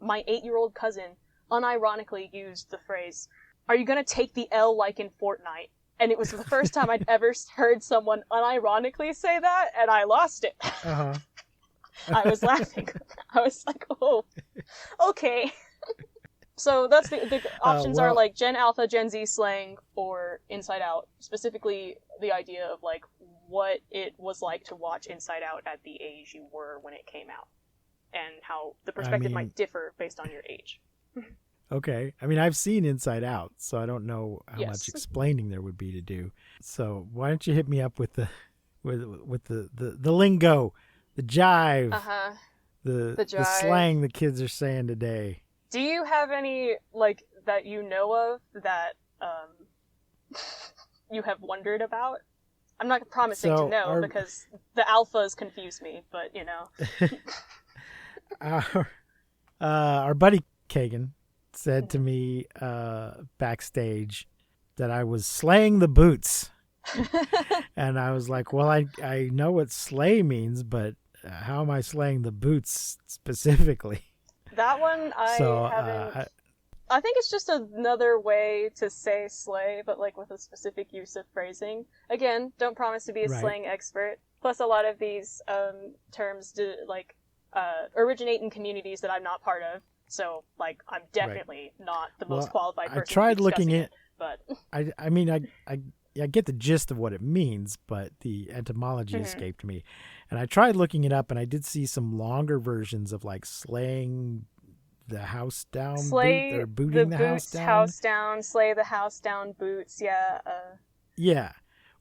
8-year-old cousin unironically used the phrase, "Are you gonna take the L like in Fortnite?" And it was the first time I'd ever heard someone unironically say that, and I lost it. I was laughing. I was like, oh, okay. So that's the options are like Gen Alpha, Gen Z slang, or Inside Out. Specifically, the idea of like what it was like to watch Inside Out at the age you were when it came out, and how the perspective might differ based on your age. Okay. I mean, I've seen Inside Out, so I don't know how much explaining there would be to do. So why don't you hit me up with the lingo, the jive, the slang the kids are saying today. Do you have any like that you know of that you have wondered about? I'm not promising to know because the alphas confuse me, but you know. Our buddy Kagan said to me backstage that I was slaying the boots. And I was like, well, I know what slay means, but how am I slaying the boots specifically? That one haven't. I think it's just another way to say slay, but like with a specific use of phrasing. Again, don't promise to be a slang expert. Plus, a lot of these terms originate in communities that I'm not part of. So, like, I'm definitely not the most qualified person. I tried looking it, but I mean, I get the gist of what it means, but the etymology escaped me. And I tried looking it up, and I did see some longer versions of like slaying the house down, booting the house down, slay the house down, boots. Yeah. Yeah,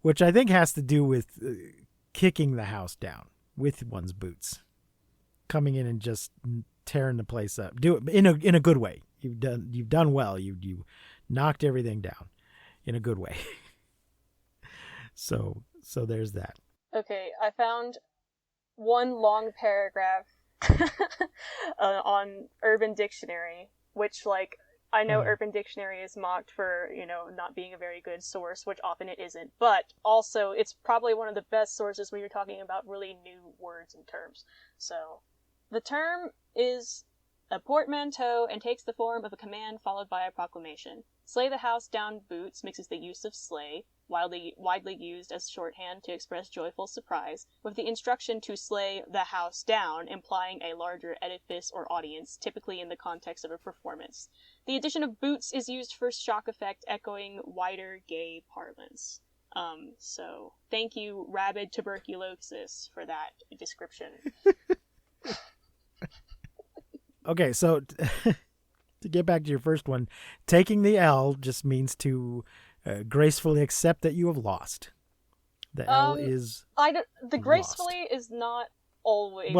which I think has to do with kicking the house down with one's boots, coming in and just tearing the place up. Do it in a good way. You've done well. You knocked everything down in a good way. So there's that. Okay, I found one long paragraph on Urban Dictionary, which, like, I know Urban Dictionary is mocked for, not being a very good source, which often it isn't, but also it's probably one of the best sources when you're talking about really new words and terms. So, the term is a portmanteau and takes the form of a command followed by a proclamation. Slay the house down boots mixes the use of slay, widely used as shorthand to express joyful surprise, with the instruction to slay the house down, implying a larger edifice or audience, typically in the context of a performance. The addition of boots is used for shock effect, echoing wider gay parlance. So, thank you, Rabid Tuberculosis, for that description. Okay, so to get back to your first one, taking the L just means to gracefully accept that you have lost. The L is gracefully is not always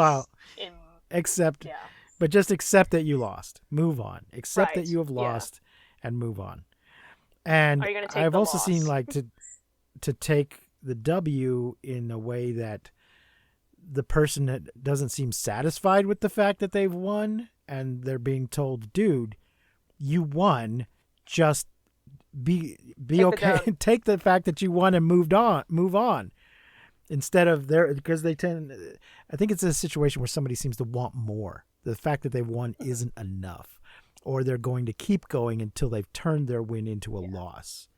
accept, but just accept that you lost. Move on. Accept that you have lost and move on. And are you gonna take I've the also loss? seen like to take the W in a way that the person that doesn't seem satisfied with the fact that they've won and they're being told, dude, you won, just be okay. Take the fact that you won and move on. Instead of because I think it's a situation where somebody seems to want more. The fact that they won isn't enough, or they're going to keep going until they've turned their win into a loss.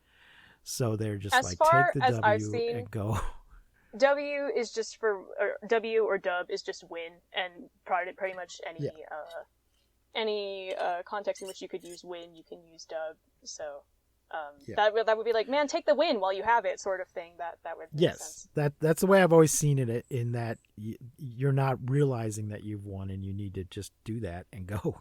So they're just take the W and go. W is just W or dub is just win, and pretty much any context in which you could use win, you can use dub. So that would be like, man, take the win while you have it, sort of thing. That would make sense. That's the way I've always seen it. In that you're not realizing that you've won, and you need to just do that and go.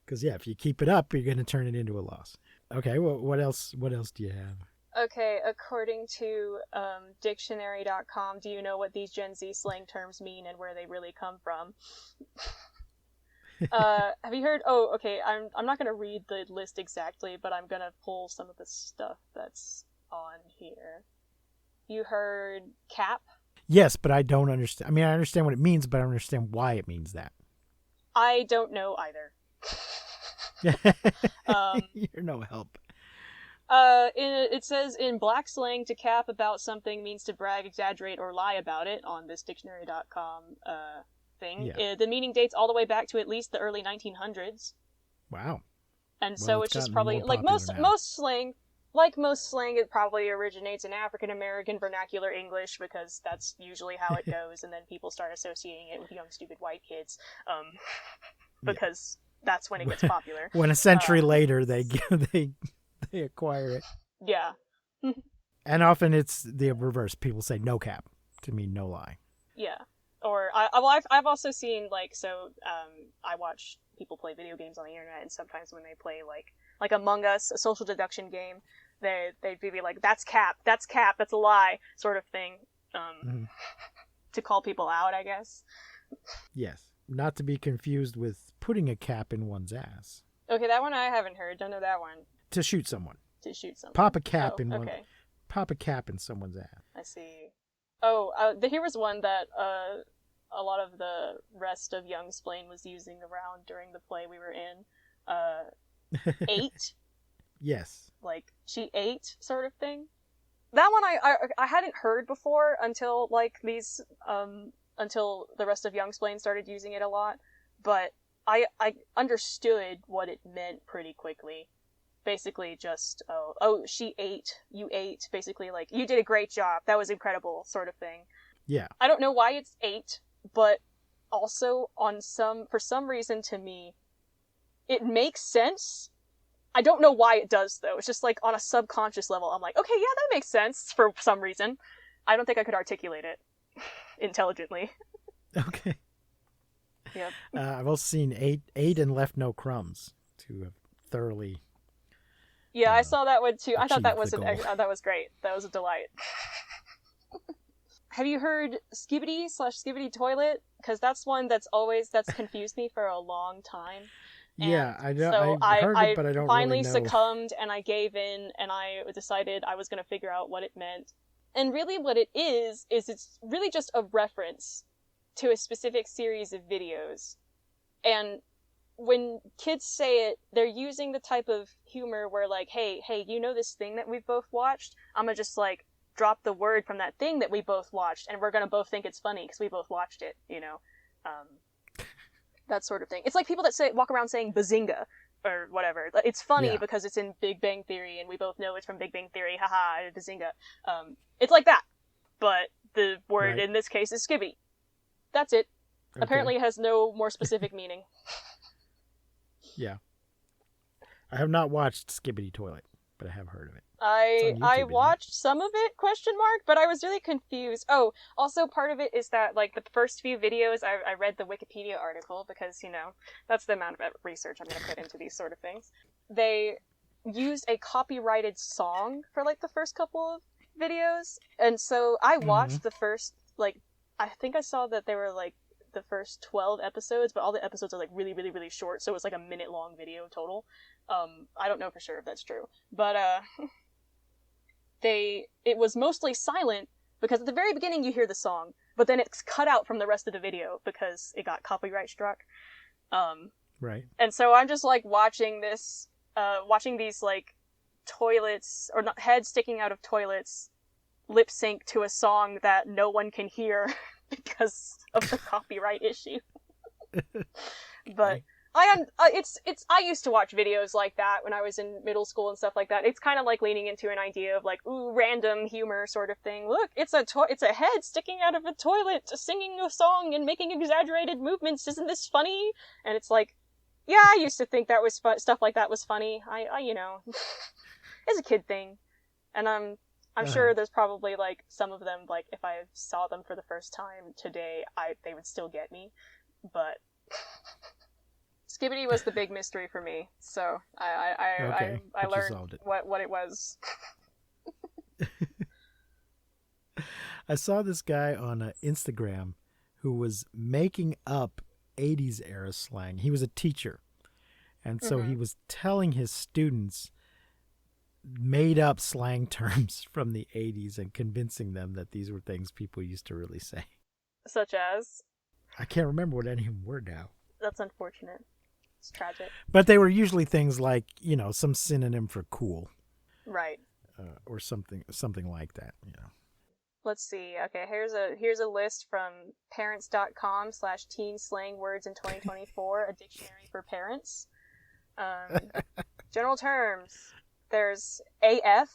Because if you keep it up, you're going to turn it into a loss. Okay, well, what else do you have? Okay, according to dictionary.com, do you know what these Gen Z slang terms mean and where they really come from? Have you heard? Oh, okay, I'm not going to read the list exactly, but I'm going to pull some of the stuff that's on here. You heard cap? Yes, but I don't understand. I mean, I understand what it means, but I don't understand why it means that. I don't know either. You're no help. It says in black slang, to cap about something means to brag, exaggerate, or lie about it on this dictionary.com thing. Yeah. The meaning dates all the way back to at least the early 1900s. Wow. And so it's just probably like most slang, it probably originates in African American vernacular English, because that's usually how it goes, and then people start associating it with young stupid white kids, because that's when it gets popular. When a century later they acquire it. Yeah. And often it's the reverse. People say no cap to mean no lie. Yeah. Or I've also seen I watch people play video games on the internet, and sometimes when they play like Among Us, a social deduction game, they'd be like, that's cap, that's a lie, sort of thing, to call people out, I guess. Yes, not to be confused with putting a cap in one's ass. Okay, that one I haven't heard. Don't know that one. To shoot someone. Pop a cap Pop a cap in someone's ass. I see. Oh, here was one that a lot of the rest of Young Splain was using around during the play we were in. Ate. Yes. Like, she ate, sort of thing. That one I hadn't heard before until until the rest of Young Splain started using it a lot, but I understood what it meant pretty quickly. Basically just, she ate, you ate, basically like, you did a great job, that was incredible, sort of thing. Yeah. I don't know why it's ate, but also for some reason to me, it makes sense. I don't know why it does, though. It's just like on a subconscious level, I'm like, okay, yeah, that makes sense for some reason. I don't think I could articulate it intelligently. Okay. Yep. I've also seen ate and left no crumbs to have thoroughly. Yeah, I saw that one too. I thought that was that was great. That was a delight. Have you heard skibbity/skibbity toilet? Because that's one that's confused me for a long time. Yeah, I know. So I heard it, but I don't finally really know. Succumbed, and I gave in, and I decided I was going to figure out what it meant. And really what it is it's really just a reference to a specific series of videos. And when kids say it, they're using the type of humor where like, hey, you know this thing that we've both watched? I'm gonna just like drop the word from that thing that we both watched, and we're gonna both think it's funny because we both watched it, you know? That sort of thing. It's like people that walk around saying bazinga or whatever. It's funny because it's in Big Bang Theory, and we both know it's from Big Bang Theory. Haha, bazinga. It's like that, but the word in this case is skibby. That's it. Okay. Apparently, it has no more specific meaning. Yeah, I have not watched Skibbity Toilet, but I have heard of it. I watched some of it, but I was really confused. Oh, also part of it is that, like, the first few videos, I read the Wikipedia article because, you know, that's the amount of research I'm going to put into these sort of things. They used a copyrighted song for, like, the first couple of videos, and so I watched the first, like, I think I saw that they were, like, the first 12 episodes, but all the episodes are, like, really, really, really short, so it's, like, a minute-long video total. I don't know for sure if that's true, but, it was mostly silent because at the very beginning you hear the song, but then it's cut out from the rest of the video because it got copyright struck. Right. And so I'm just like watching these like toilets or not, heads sticking out of toilets lip sync to a song that no one can hear because of the copyright issue. But I used to watch videos like that when I was in middle school and stuff like that. It's kind of like leaning into an idea of like, ooh, random humor sort of thing. Look, it's a head sticking out of a toilet singing a song and making exaggerated movements. Isn't this funny? And it's like, yeah, I used to think that was stuff like that was funny. I you know, it's a kid thing. And I'm sure there's probably like some of them, like if I saw them for the first time today, they would still get me. But Skibbity was the big mystery for me, so I learned what it was. I saw this guy on Instagram who was making up 80s era slang. He was a teacher, and so he was telling his students made up slang terms from the 80s and convincing them that these were things people used to really say. Such as? I can't remember what any of them were now. That's unfortunate. It's tragic. But they were usually things like, you know, some synonym for cool. Right. Or something like that, you know. Let's see. Okay, here's a list from parents.com/teen slang words in 2024, a dictionary for parents. General terms. There's AF.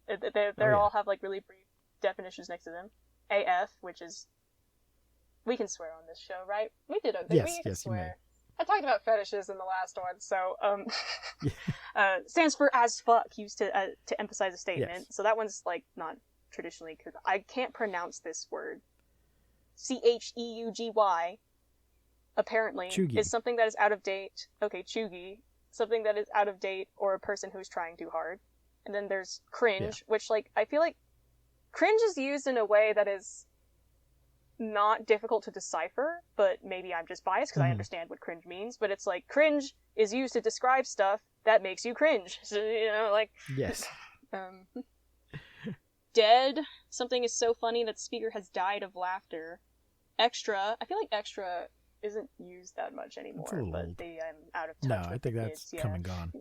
They all have like really brief definitions next to them. AF, which is, we can swear on this show, right? We did okay. Yes, we can swear. You may. I talked about fetishes in the last one, so stands for as fuck, used to emphasize a statement. Yes. So that one's like not traditionally, because I can't pronounce this word. Cheugy apparently Chugi. Is something that is out of date. Okay, Chugi, something that is out of date or a person who's trying too hard. And then there's cringe, which like I feel like cringe is used in a way that is not difficult to decipher, but maybe I'm just biased because I understand what cringe means, but it's like cringe is used to describe stuff that makes you cringe. So, you know, like... Yes. Dead. Something is so funny that the speaker has died of laughter. Extra. I feel like extra isn't used that much anymore, but old. I'm out of touch No, with I think the that's kids. come and gone.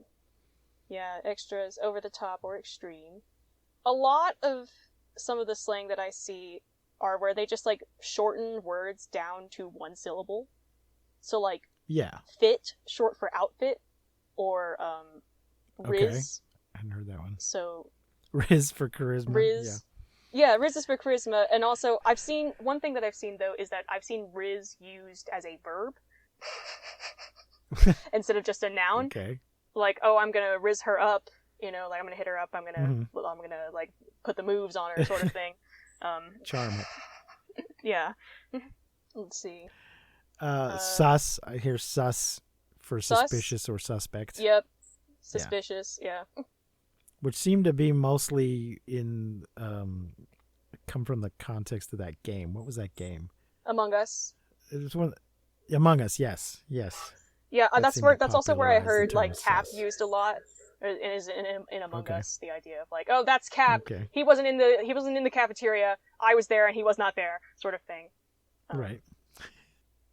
Yeah, extras, over the top, or extreme. A lot of some of the slang that I see are where they just, like, shorten words down to one syllable. So, like, fit, short for outfit, or, rizz. Okay. I hadn't heard that one. So... Rizz for charisma. Rizz. Yeah, rizz is for charisma, and also, one thing that I've seen, though, is that I've seen rizz used as a verb. Instead of just a noun. Okay. Like, oh, I'm gonna rizz her up, you know, like, I'm gonna hit her up, I'm gonna, like, put the moves on her, sort of thing. Charm it. Yeah. Let's see. Sus. I hear sus for suspicious or suspect. Yep. Suspicious, yeah. Which seemed to be mostly in come from the context of that game. What was that game? Among Us. It was one. Among Us. Yes. Yeah, that's also where I heard like cap used a lot. Is in Among Okay. Us, the idea of like, oh, that's Cap. Okay. He wasn't in the cafeteria. I was there and he was not there, sort of thing. Right.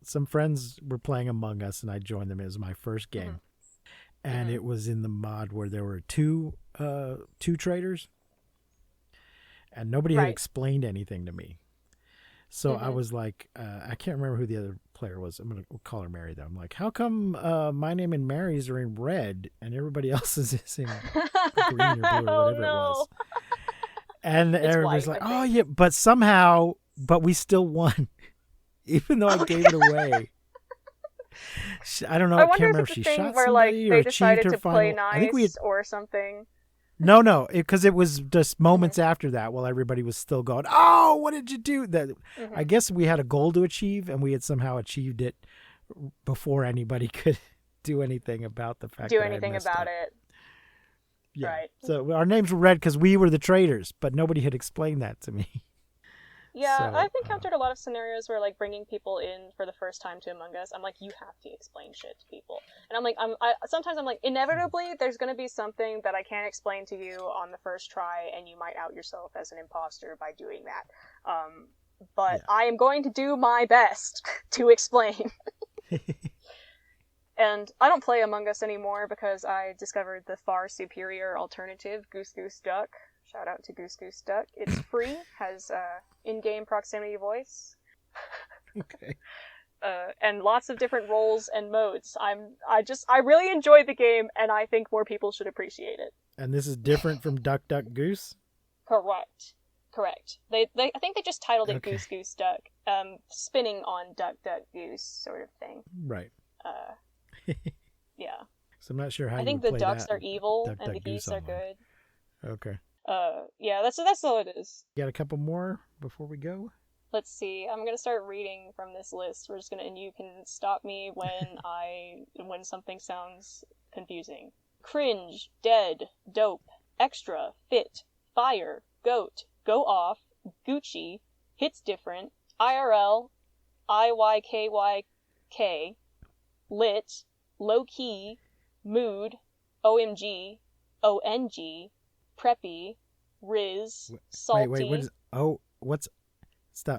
Some friends were playing Among Us, and I joined them. It was my first game, and it was in the mod where there were two traders, and nobody had explained anything to me. So I was like, I can't remember who the other player was. I'm gonna call her Mary though. I'm like, how come my name and Mary's are in red and everybody else's is in green or blue or whatever it was? And everybody's like, oh yeah, but we still won, even though I gave it away. I don't know. I can't remember if she shot somebody or achieved her final. Play nice, I think we had, or something. No, because it was just moments after that while everybody was still going, oh, what did you do? That I guess we had a goal to achieve, and we had somehow achieved it before anybody could do anything about the fact that I messed up. Yeah. Right. So our names were red because we were the traitors, but nobody had explained that to me. Yeah, so, I've encountered a lot of scenarios where, like, bringing people in for the first time to Among Us, I'm like, you have to explain shit to people. And I'm like, sometimes I'm like, inevitably, there's going to be something that I can't explain to you on the first try, and you might out yourself as an imposter by doing that. But I am going to do my best to explain. And I don't play Among Us anymore because I discovered the far superior alternative, Goose Goose Duck. Shout out to Goose Goose Duck. It's free, has in-game proximity voice. Okay. And lots of different roles and modes. I really enjoy the game, and I think more people should appreciate it. And this is different from Duck Duck Goose? Correct. I think they just titled it Goose Goose Duck, spinning on Duck Duck Goose sort of thing. Right. Yeah. So I'm not sure how I think the ducks are evil and the geese are good. Okay. Yeah, that's all it is. You got a couple more before we go? Let's see. I'm gonna start reading from this list. And you can stop me when something sounds confusing. Cringe, dead, dope, extra, fit, fire, goat, go off, Gucci, hits different, IRL, IYKYK, lit, low key, mood, OMG, ONG, preppy, rizz, salty. Wait,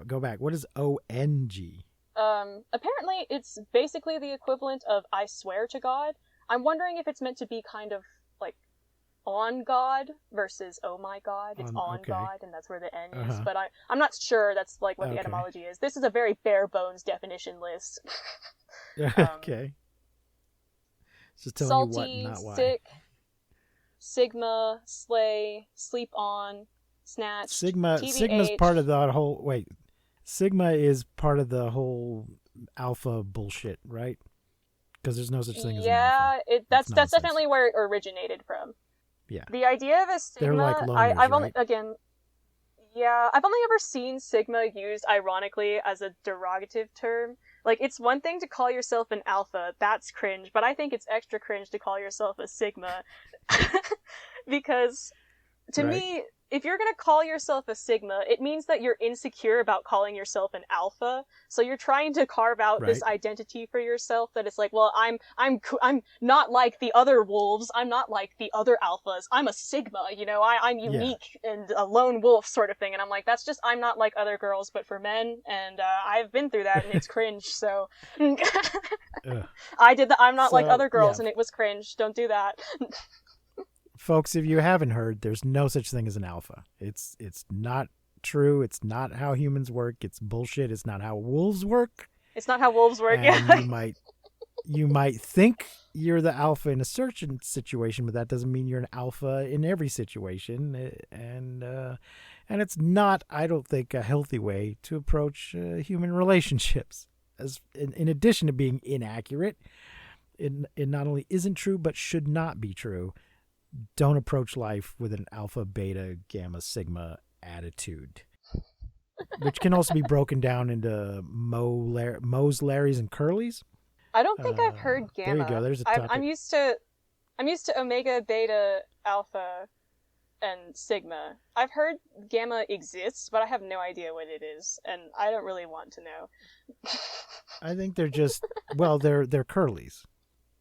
go back. What is ONG? Apparently it's basically the equivalent of I swear to God. I'm wondering if it's meant to be kind of like on God versus oh my God. It's on God, and that's where the N is. But I'm not sure that's like what the etymology is. This is a very bare bones definition list. Okay. Just telling salty, you what, not why. Sick, Sigma, slay, sleep on, snatch. Sigma's part of the whole. Wait, Sigma is part of the whole alpha bullshit, right? Because there's no such thing as an alpha. Yeah, that's definitely where it originated from. Yeah. The idea of a Sigma, they're like loners, I've only right? I've only ever seen Sigma used ironically as a derogative term. Like, it's one thing to call yourself an alpha, that's cringe, but I think it's extra cringe to call yourself a Sigma. Because, to me, if you're gonna call yourself a Sigma, it means that you're insecure about calling yourself an alpha, so you're trying to carve out this identity for yourself that it's like, well, I'm not like the other wolves, I'm not like the other alphas, I'm a Sigma, you know, I'm unique and a lone wolf sort of thing, and I'm like, that's just, I'm not like other girls, but for men, and I've been through that, and it's cringe, so... I did the I'm not like other girls, and it was cringe, don't do that. Folks, if you haven't heard, there's no such thing as an alpha. It's not true. It's not how humans work. It's bullshit. It's not how wolves work. It's not how wolves work. And you might think you're the alpha in a certain situation, but that doesn't mean you're an alpha in every situation. And it's not, I don't think, a healthy way to approach human relationships. As in addition to being inaccurate, it not only isn't true, but should not be true. Don't approach life with an alpha, beta, gamma, sigma attitude, which can also be broken down into Mo's, Larry's, and Curly's. I don't think I've heard gamma. There you go. There's a topic. I'm used to omega, beta, alpha, and sigma. I've heard gamma exists, but I have no idea what it is, and I don't really want to know. I think they're just they're Curly's.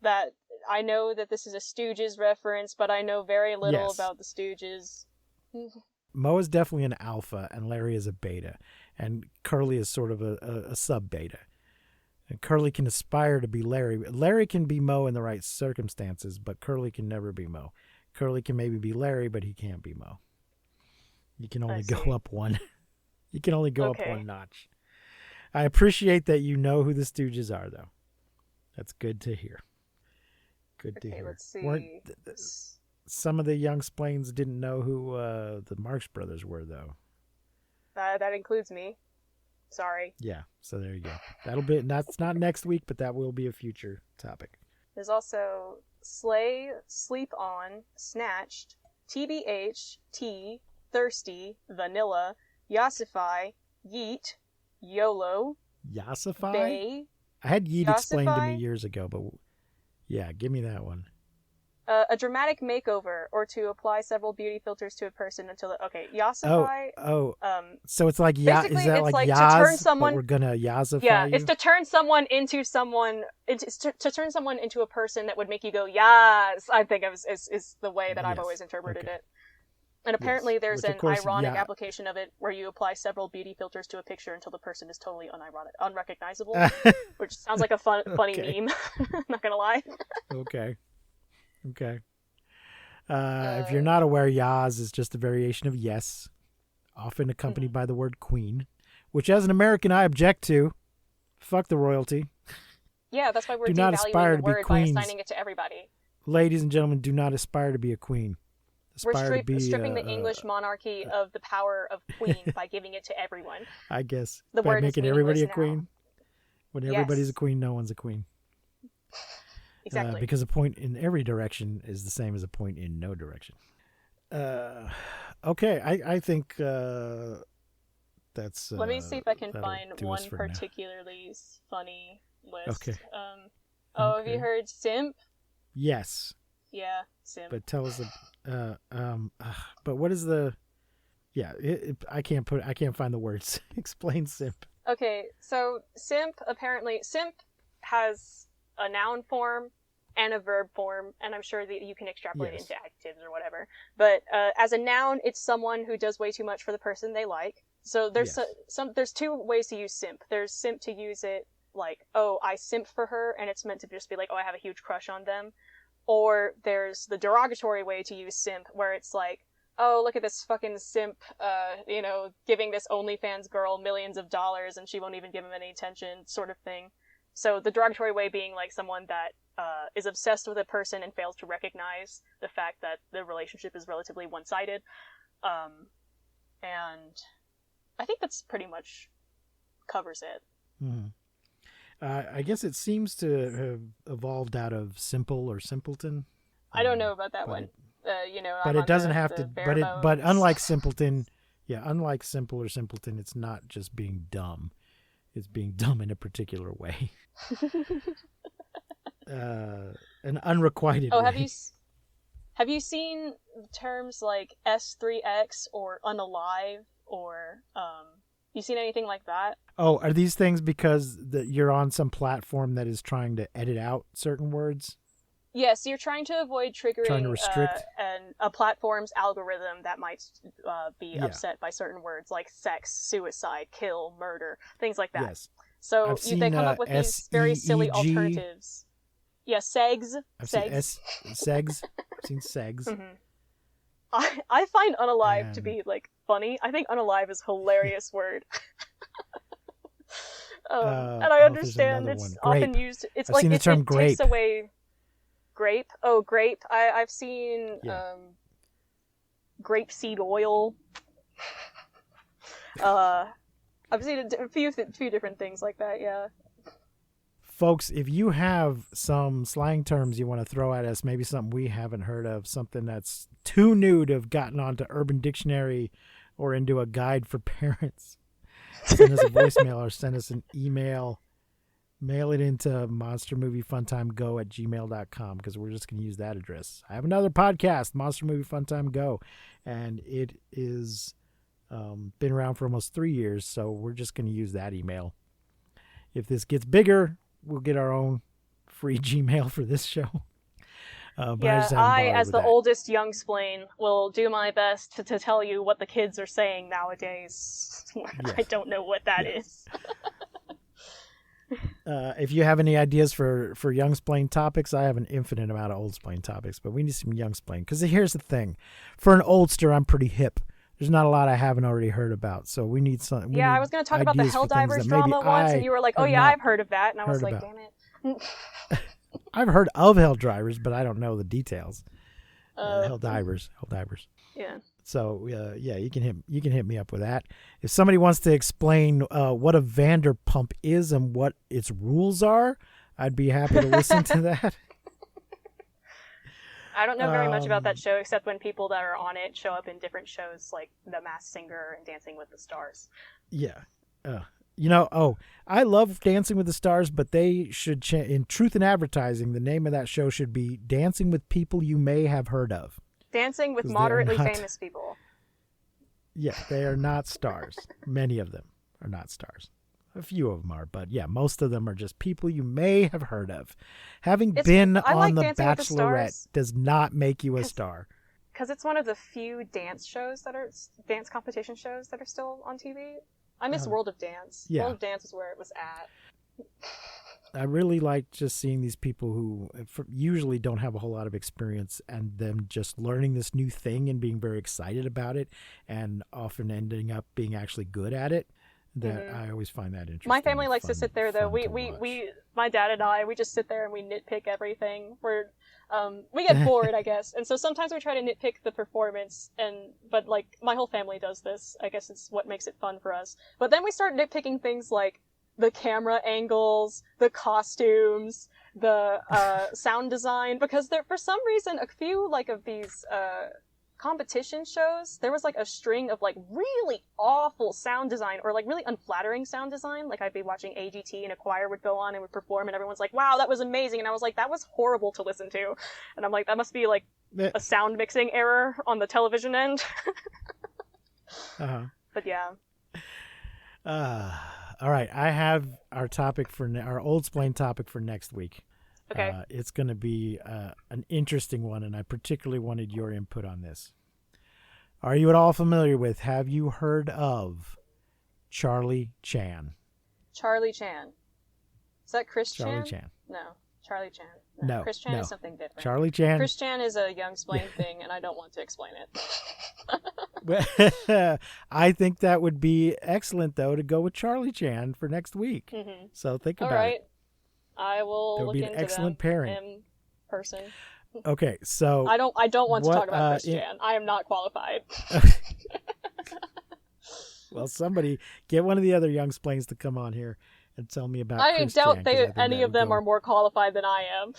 That I know that this is a Stooges reference, but I know very little about the Stooges. Moe is definitely an alpha, and Larry is a beta, and Curly is sort of a sub-beta. And Curly can aspire to be Larry. Larry can be Moe in the right circumstances, but Curly can never be Moe. Curly can maybe be Larry, but he can't be Moe. You can only go up one. You can only go up one notch. I appreciate that you know who the Stooges are, though. That's good to hear. Good to hear. Let's see. Some of the young splains didn't know who the Marx Brothers were, though. That includes me. Sorry. Yeah, so there you go. That's not next week, but that will be a future topic. There's also Slay, Sleep On, Snatched, TBH, Tea, Thirsty, Vanilla, Yassify, Yeet, YOLO, Yassify? Bay. I had Yeet explained to me years ago, but yeah, give me that one. A dramatic makeover, or to apply several beauty filters to a person until Yassify. So it's like is that it's like to Yaz? Turn someone, we're gonna Yazify you? it's to turn someone into someone. It's to turn someone into a person that would make you go Yaz. I think is the way that I've always interpreted it. And apparently there's an ironic application of it where you apply several beauty filters to a picture until the person is totally unrecognizable, which sounds like a funny meme. Not gonna lie. Okay. If you're not aware, Yaz is just a variation of yes, often accompanied by the word queen, which as an American I object to. Fuck the royalty. Yeah, that's why we're devaluing the word by assigning it to everybody. Ladies and gentlemen, do not aspire to be a queen. We're stripping the English monarchy of the power of queen by giving it to everyone. I guess. The by word making is everybody a now. queen. When everybody's a queen, no one's a queen. Exactly. Because a point in every direction is the same as a point in no direction. Okay, I think that's... Let me see if I can find one particularly funny list. Okay. Have you heard simp? Yes. Yeah, simp. But tell us... but what is the... Yeah, I can't find the words. Explain simp. Okay, so simp has a noun form and a verb form, and I'm sure that you can extrapolate it into adjectives or whatever. But as a noun, it's someone who does way too much for the person they like. So there's there's two ways to use simp. There's simp to use it like, oh, I simp for her, and it's meant to just be like, oh, I have a huge crush on them. Or there's the derogatory way to use simp, where it's like, oh, look at this fucking simp, giving this OnlyFans girl millions of dollars and she won't even give him any attention, sort of thing. So the derogatory way being like someone that is obsessed with a person and fails to recognize the fact that the relationship is relatively one-sided. And I think that's pretty much covers it. Mm-hmm. I guess it seems to have evolved out of simple or simpleton. I don't know about that one. But it doesn't have to. But unlike simpleton, unlike simple or simpleton, it's not just being dumb. It's being dumb in a particular way. An unrequited way. Have you seen terms like S3X or unalive or you seen anything like that? Oh, are these things because you're on some platform that is trying to edit out certain words? Yes, you're trying to avoid triggering trying to restrict a platform's algorithm that might be upset by certain words like sex, suicide, kill, murder, things like that. Yes. So they come up with these very silly alternatives. Yeah, segs. Segs. Segs. I've seen segs. Mm-hmm. I find unalive to be like funny. I think unalive is a hilarious word. And I understand it's often used. It's like it takes away. Grape. Oh, grape. I've seen grapeseed oil. I've seen a few different things like that. Yeah. Folks, if you have some slang terms you want to throw at us, maybe something we haven't heard of, something that's too new to have gotten onto Urban Dictionary or into a guide for parents, send us a voicemail or send us an email. Mail it into monstermoviefuntimego@gmail.com because we're just going to use that address. I have another podcast, Monster Movie Funtime Go, and it is been around for almost 3 years, so we're just going to use that email. If this gets bigger, we'll get our own free Gmail for this show. But I just haven't bothered as with the that. oldest young splain, will do my best to tell you what the kids are saying nowadays. Yes. I don't know what that is. If you have any ideas for young splain topics, I have an infinite amount of old splain topics, but we need some young splain. Because here's the thing. For an oldster, I'm pretty hip. There's not a lot I haven't already heard about, so we need some. Yeah, I was going to talk about the Helldivers drama once, and you were like, oh yeah, I've heard of that. And I was like, damn it. I've heard of Helldivers, but I don't know the details. Helldivers. Yeah. So yeah, you can hit me up with that. If somebody wants to explain what a Vanderpump is and what its rules are, I'd be happy to listen to that. I don't know very much about that show except when people that are on it show up in different shows like The Masked Singer and Dancing with the Stars. Yeah. I love Dancing with the Stars, but they should in Truth in Advertising, the name of that show should be Dancing with People You May Have Heard of. Dancing with moderately famous people. Yeah, they are not stars. Many of them are not stars. A few of them are, but yeah, most of them are just people you may have heard of. Having been on The Bachelorette does not make you a star. Because it's one of the few dance competition shows that are still on TV. I miss World of Dance. Yeah. World of Dance is where it was at. I really like just seeing these people who usually don't have a whole lot of experience and them just learning this new thing and being very excited about it and often ending up being actually good at it. That I always find that interesting. My family likes to sit there though. My dad and I, we just sit there and we nitpick everything. We get bored, I guess. And so sometimes we try to nitpick the performance but like my whole family does this. I guess it's what makes it fun for us. But then we start nitpicking things like the camera angles, the costumes, the sound design, because for some reason a few like of these competition shows, there was like a string of like really awful sound design or like really unflattering sound design. Like I'd be watching AGT and a choir would go on and would perform and everyone's like, wow, that was amazing. And I was like, that was horrible to listen to. And I'm like, that must be like a sound mixing error on the television end. But yeah. All right, I have our topic our old splain topic for next week. Okay. It's going to be an interesting one, and I particularly wanted your input on this. Are you at all familiar with, have you heard of Charlie Chan? Charlie Chan. Is that Chris Chan? Charlie Chan. No. Charlie Chan. No. Chris Chan is something different. Charlie Chan. Chris Chan is a young splain thing, and I don't want to explain it. I think that would be excellent, though, to go with Charlie Chan for next week. Mm-hmm. So think about it. I will look into that would be an excellent pairing. In person. Okay, so I don't want to talk about Chris Chan. I am not qualified. Well, somebody get one of the other young splains to come on here and tell me about Chris doubt Chan, any of them are more qualified than I am.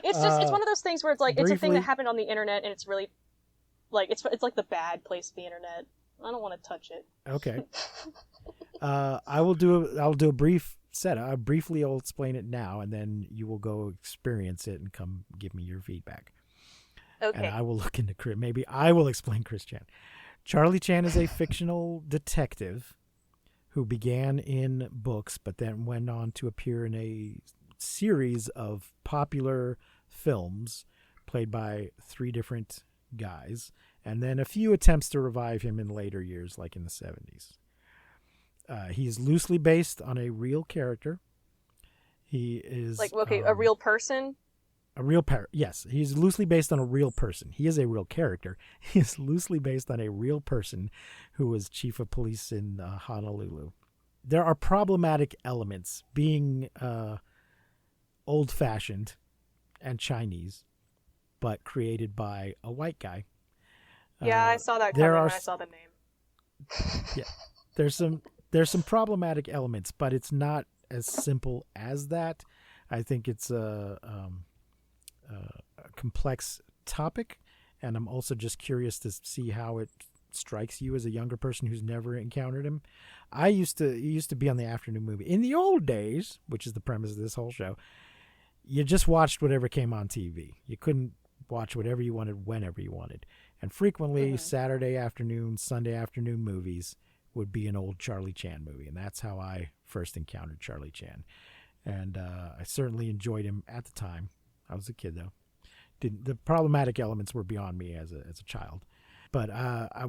It's one of those things where it's like it's a thing that happened on the internet and it's really like it's like the bad place of the internet. I don't want to touch it. Okay. I'll do a brief setup. I'll briefly explain it now, and then you will go experience it and come give me your feedback. Okay. And I will look into maybe I will explain Chris Chan. Charlie Chan is a fictional detective who began in books, but then went on to appear in a series of popular films played by 3 different guys, and then a few attempts to revive him in later years, like in the 70s. He is loosely based on a real character. He is a real person. Yes, he's loosely based on a real person. He is a real character. He is loosely based on a real person who was chief of police in Honolulu. There are problematic elements, being old-fashioned and Chinese, but created by a white guy. Yeah, I saw that coming when I saw the name. Yeah, there's some problematic elements, but it's not as simple as that. I think it's a complex topic, and I'm also just curious to see how it strikes you as a younger person who's never encountered him. He used to be on the afternoon movie in the old days, which is the premise of this whole show. You just watched whatever came on TV. You couldn't watch whatever you wanted whenever you wanted, and frequently Saturday afternoon, Sunday afternoon movies would be an old Charlie Chan movie, and that's how I first encountered Charlie Chan. And I certainly enjoyed him at the time. I was a kid though. The problematic elements were beyond me as a child. But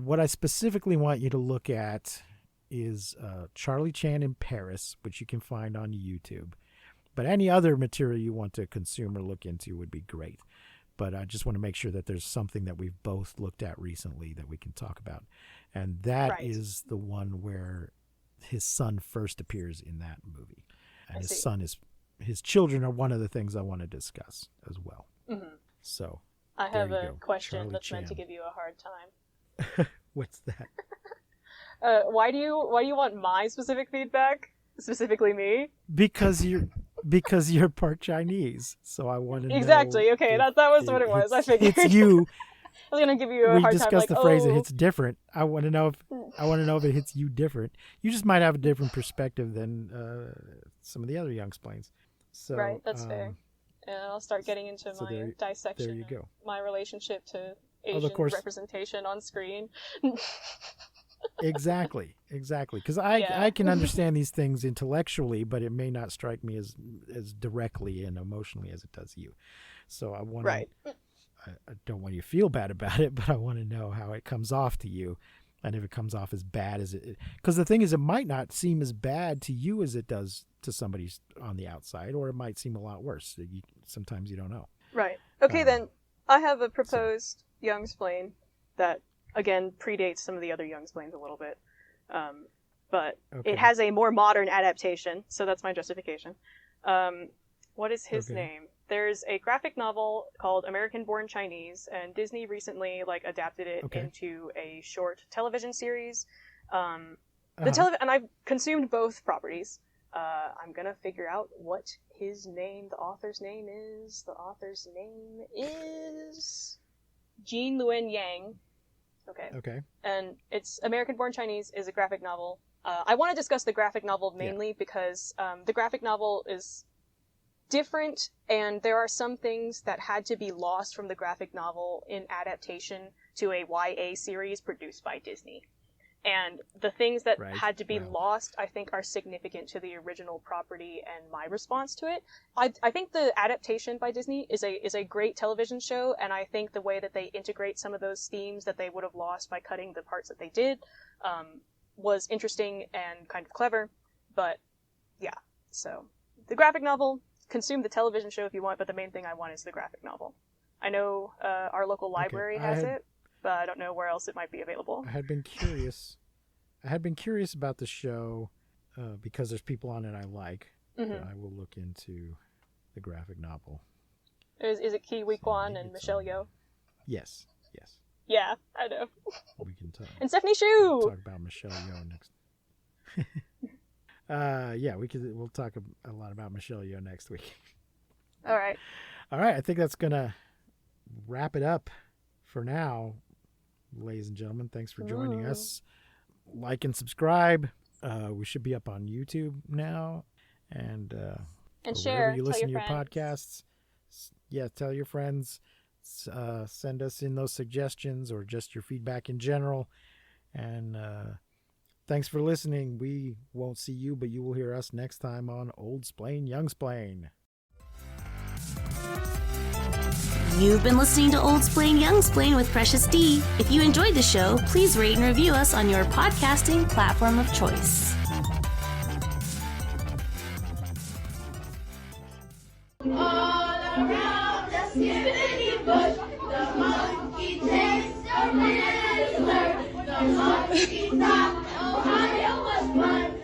what I specifically want you to look at is Charlie Chan in Paris, which you can find on YouTube. But any other material you want to consume or look into would be great. But I just want to make sure that there's something that we've both looked at recently that we can talk about. And that is the one where his son first appears in that movie. And his children are one of the things I want to discuss as well. Mm-hmm. So I have a question Charlie that's Chan. Meant to give you a hard time. What's that? Why do you want my specific feedback? Specifically me? Because you're part Chinese, so I want to know. Exactly. Okay, that was what it was. I figured. It's you. I was gonna give you a hard time. We discussed the phrase "it hits different." I want to know if it hits you different. You just might have a different perspective than some of the other Youngsplains. So, right, that's fair. And I'll start getting into my dissection. There you go. Of my relationship to Asian representation on screen. Exactly. Because I can understand these things intellectually, but it may not strike me as directly and emotionally as it does you. So I want I don't want you to feel bad about it, but I want to know how it comes off to you, and if it comes off as bad as it. Because the thing is, it might not seem as bad to you as it does to somebody on the outside, or it might seem a lot worse. Sometimes you don't know. Right. Okay, then I have a proposed Youngsplain that, again, predates some of the other Youngsplains a little bit. But it has a more modern adaptation, so that's my justification. What is his name? There's a graphic novel called American Born Chinese, and Disney recently adapted it into a short television series. And I've consumed both properties. I'm gonna figure out what the author's name is. The author's name is Jean Luen Yang. Okay. And it's American Born Chinese is a graphic novel. I want to discuss the graphic novel mainly because the graphic novel is different, and there are some things that had to be lost from the graphic novel in adaptation to a YA series produced by Disney. And the things that had to be lost, I think, are significant to the original property and my response to it. I think the adaptation by Disney is a great television show, and I think the way that they integrate some of those themes that they would have lost by cutting the parts that they did was interesting and kind of clever. But, yeah. So, the graphic novel, consume the television show if you want, but the main thing I want is the graphic novel. I know our local library has it, but I don't know where else it might be available. I had been curious about the show because there's people on it I like. Mm-hmm. I will look into the graphic novel. Is it Kiwi Kwan and Michelle Yeoh? Yes. Yeah, I know. We can talk. And Stephanie Hsu! We'll talk about Michelle Yeoh next. We'll talk a lot about Michelle Yeoh next week. All right. I think that's gonna wrap it up for now, ladies and gentlemen. Thanks for joining us. Like and subscribe. We should be up on YouTube now, and share. You listen to your friends. Podcasts. Yeah, tell your friends. Send us in those suggestions or just your feedback in general. And thanks for listening. We won't see you, but you will hear us next time on Old Splain, Young Splain. You've been listening to Old Splain, Young Splain with Precious D. If you enjoyed the show, please rate and review us on your podcasting platform of choice. All around the skinny bush, the monkey takes a riddler. The monkey thought Ohio was fun.